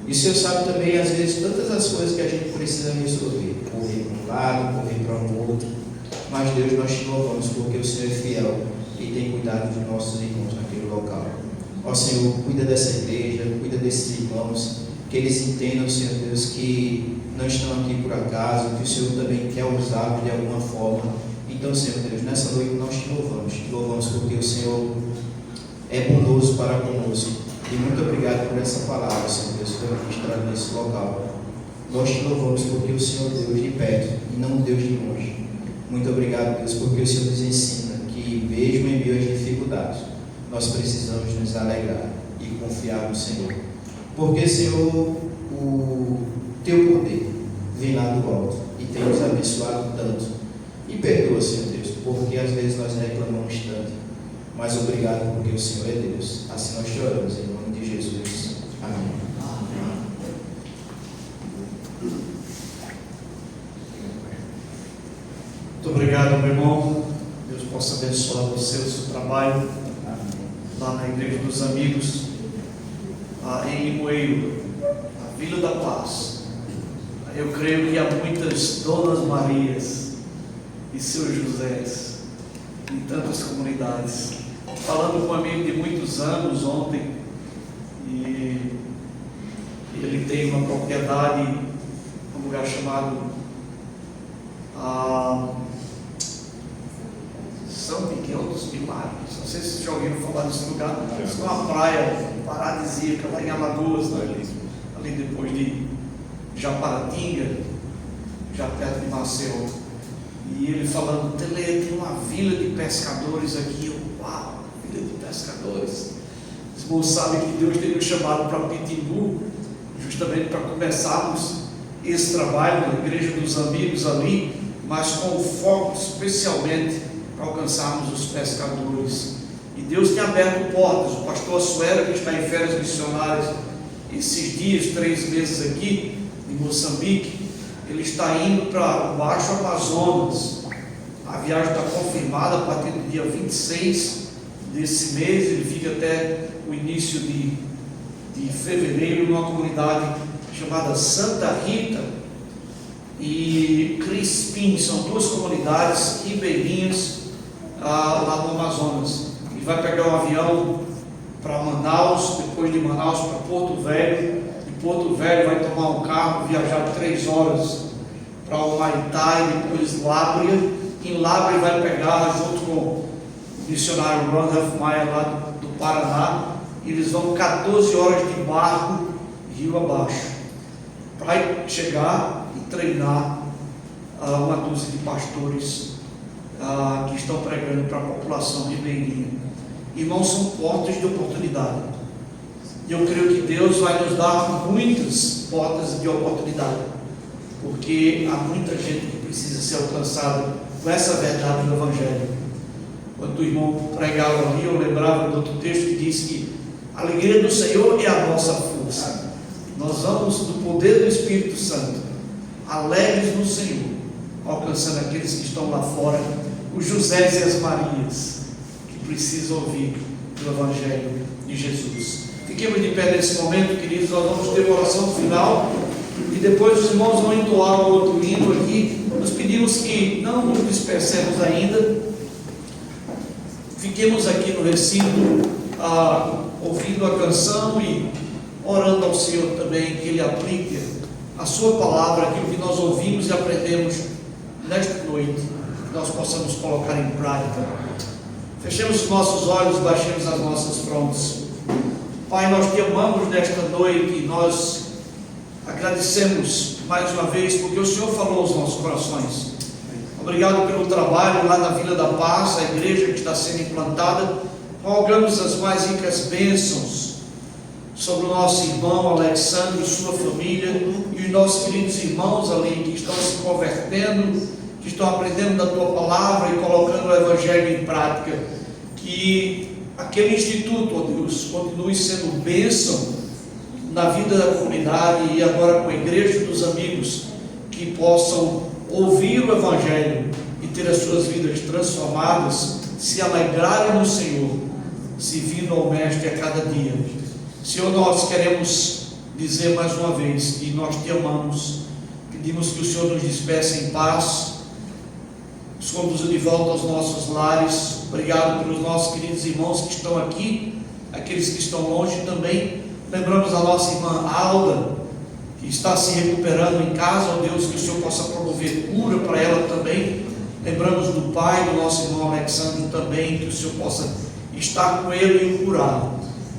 E o Senhor sabe também, às vezes, tantas as coisas que a gente precisa resolver, correr para um lado, correr para um outro. Mas Deus, nós te louvamos porque o Senhor é fiel e tem cuidado dos nossos irmãos naquele local. Ó Senhor, cuida dessa igreja, cuida desses irmãos, que eles entendam, Senhor Deus, que não estão aqui por acaso, que o Senhor também quer usá-los de alguma forma. Então, Senhor Deus, nessa noite nós te louvamos porque o Senhor é bondoso para conosco. E muito obrigado por essa palavra, Senhor Deus, que foi ministrada nesse local. Nós te louvamos porque o Senhor é Deus de perto e não Deus de longe. Muito obrigado, Deus, porque o Senhor nos ensina que, mesmo em meio às dificuldades, nós precisamos nos alegrar e confiar no Senhor. Porque, Senhor, o Teu poder vem lá do alto e tem nos abençoado tanto. E perdoa, Senhor Deus, porque às vezes nós reclamamos tanto. Mas obrigado porque o Senhor é Deus. Assim nós te oramos, em nome de Jesus. Amém. Muito obrigado, meu irmão. Deus possa abençoar você, o seu trabalho lá na Igreja dos Amigos, em Limoeiro, na Vila da Paz. Eu creio que há muitas Donas Marias e seus Josés em tantas comunidades. Falando com um amigo de muitos anos ontem, e ele tem uma propriedade, um lugar chamado São Miguel dos Milagres. Não sei se vocês já ouviram falar desse lugar. É uma praia paradisíaca lá em Alagoas, ali depois de Japaratinga, já perto de Maceió. E ele falando, Tele, tem uma vila de pescadores aqui. Eu, uau, vila de pescadores. Os irmãos sabem que Deus tem nos chamado para Pitimbu, justamente para começarmos esse trabalho na Igreja dos Amigos ali, mas com o foco especialmente para alcançarmos os pescadores. E Deus tem aberto portas. O pastor Assuero, que está em férias missionárias esses dias, 3 meses aqui em Moçambique, ele está indo para o Baixo Amazonas. A viagem está confirmada a partir do dia 26 desse mês. Ele fica até o início de fevereiro numa comunidade chamada Santa Rita e Crispim. São 2 comunidades ribeirinhas lá no Amazonas. Ele vai pegar um avião para Manaus, depois de Manaus para Porto Velho. De Porto Velho vai tomar um carro, viajar 3 horas para Humaitá e depois Lábrea. Em Lábrea vai pegar, junto com o missionário Randolph Maia lá do Paraná, e eles vão 14 horas de barco rio abaixo para chegar e treinar uma dúzia de pastores que estão pregando para a população ribeirinha. Irmãos, são portas de oportunidade. E eu creio que Deus vai nos dar muitas portas de oportunidade, porque há muita gente que precisa ser alcançada com essa verdade do Evangelho. Quando o irmão pregava ali, eu lembrava de outro texto que diz que a alegria do Senhor é a nossa força. Nós vamos, no poder do Espírito Santo, alegres no Senhor, alcançando aqueles que estão lá fora, os Josés e as Marias, que precisam ouvir do Evangelho de Jesus. Fiquemos de pé nesse momento, queridos. Nós vamos ter uma oração final e depois os irmãos vão entoar o outro hino aqui. Nós pedimos que não nos dispersemos ainda, fiquemos aqui no recinto ouvindo a canção e orando ao Senhor também que Ele aplique a Sua palavra, aquilo que nós ouvimos e aprendemos nesta noite, que nós possamos colocar em prática. Fechemos os nossos olhos, baixemos as nossas frontes. Pai, nós te amamos nesta noite e nós agradecemos mais uma vez porque o Senhor falou aos nossos corações. Obrigado pelo trabalho lá na Vila da Paz, a igreja que está sendo implantada. Rogamos as mais ricas bênçãos sobre o nosso irmão Alexandre e sua família e os nossos queridos irmãos ali que estão se convertendo, que estão aprendendo da Tua Palavra e colocando o Evangelho em prática. Que aquele instituto, ó Deus, continue sendo bênção na vida da comunidade e agora com a igreja dos amigos, que possam ouvir o Evangelho e ter as suas vidas transformadas, se alegrarem no Senhor, servindo ao Mestre a cada dia. Senhor, nós queremos dizer mais uma vez que nós Te amamos, pedimos que o Senhor nos despeça em paz, nos conduza de volta aos nossos lares. Obrigado pelos nossos queridos irmãos que estão aqui, aqueles que estão longe também. Lembramos a nossa irmã Alda, que está se recuperando em casa, ó Deus, que o Senhor possa promover cura para ela também. Lembramos do pai do nosso irmão Alexandre também, que o Senhor possa estar com ele e o curar.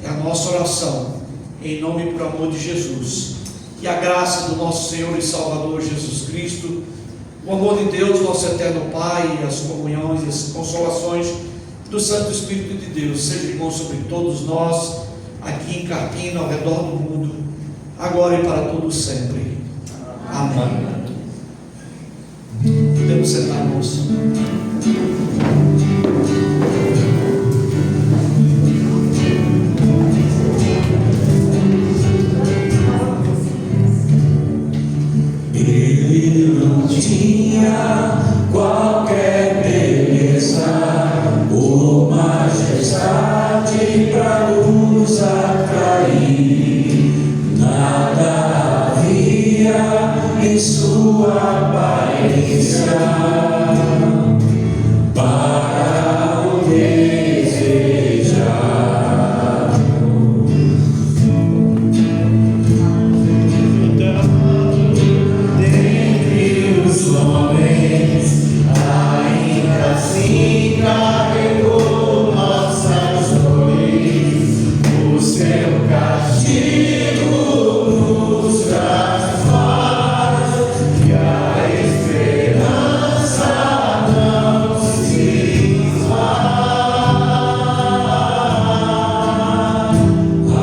É a nossa oração, em nome e por amor de Jesus. Que a graça do nosso Senhor e Salvador Jesus Cristo, o amor de Deus, nosso eterno Pai, as comunhões e as consolações do Santo Espírito de Deus, seja irmão sobre todos nós, aqui em Carpina, ao redor do mundo, agora e para todos sempre. Amém. Podemos sentar, irmãos. Ele não tinha qualquer beleza ou majestade para nos atrair. Nada havia em sua aparência para o desejar. Dentre os homens, ainda assim carregou nossas dores. O seu castigo nos traz paz e a esperança não se esvai. A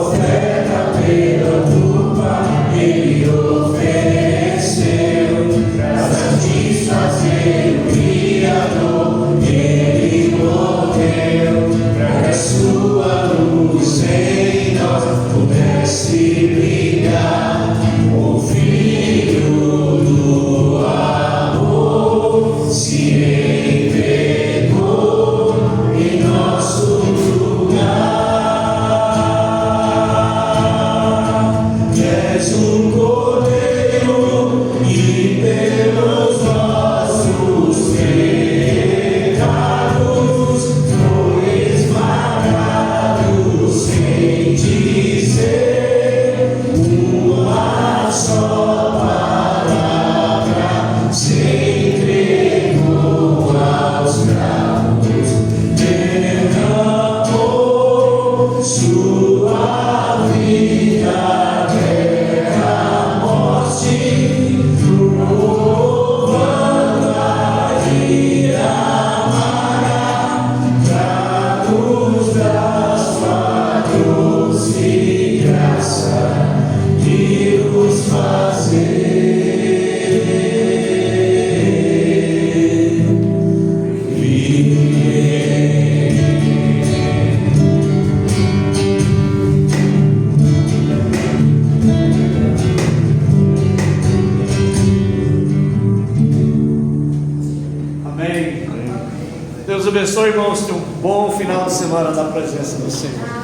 oferta pela culpa ele ofereceu para satisfazer o Criador. Ele morreu para que a sua luz em nós pudesse brilhar. O Filho do amor se entregou em nosso lugar. És um cordeiro e pelos nossos pecados foi esmagado, sem dizer uma só palavra, se entregou aos bravos, derramou sua vida até a morte, provando a ira amarga, tragos das sua cruz e graça, e os fazer Amém. Deus abençoe, irmãos. Tenham um bom final de semana na presença do Senhor.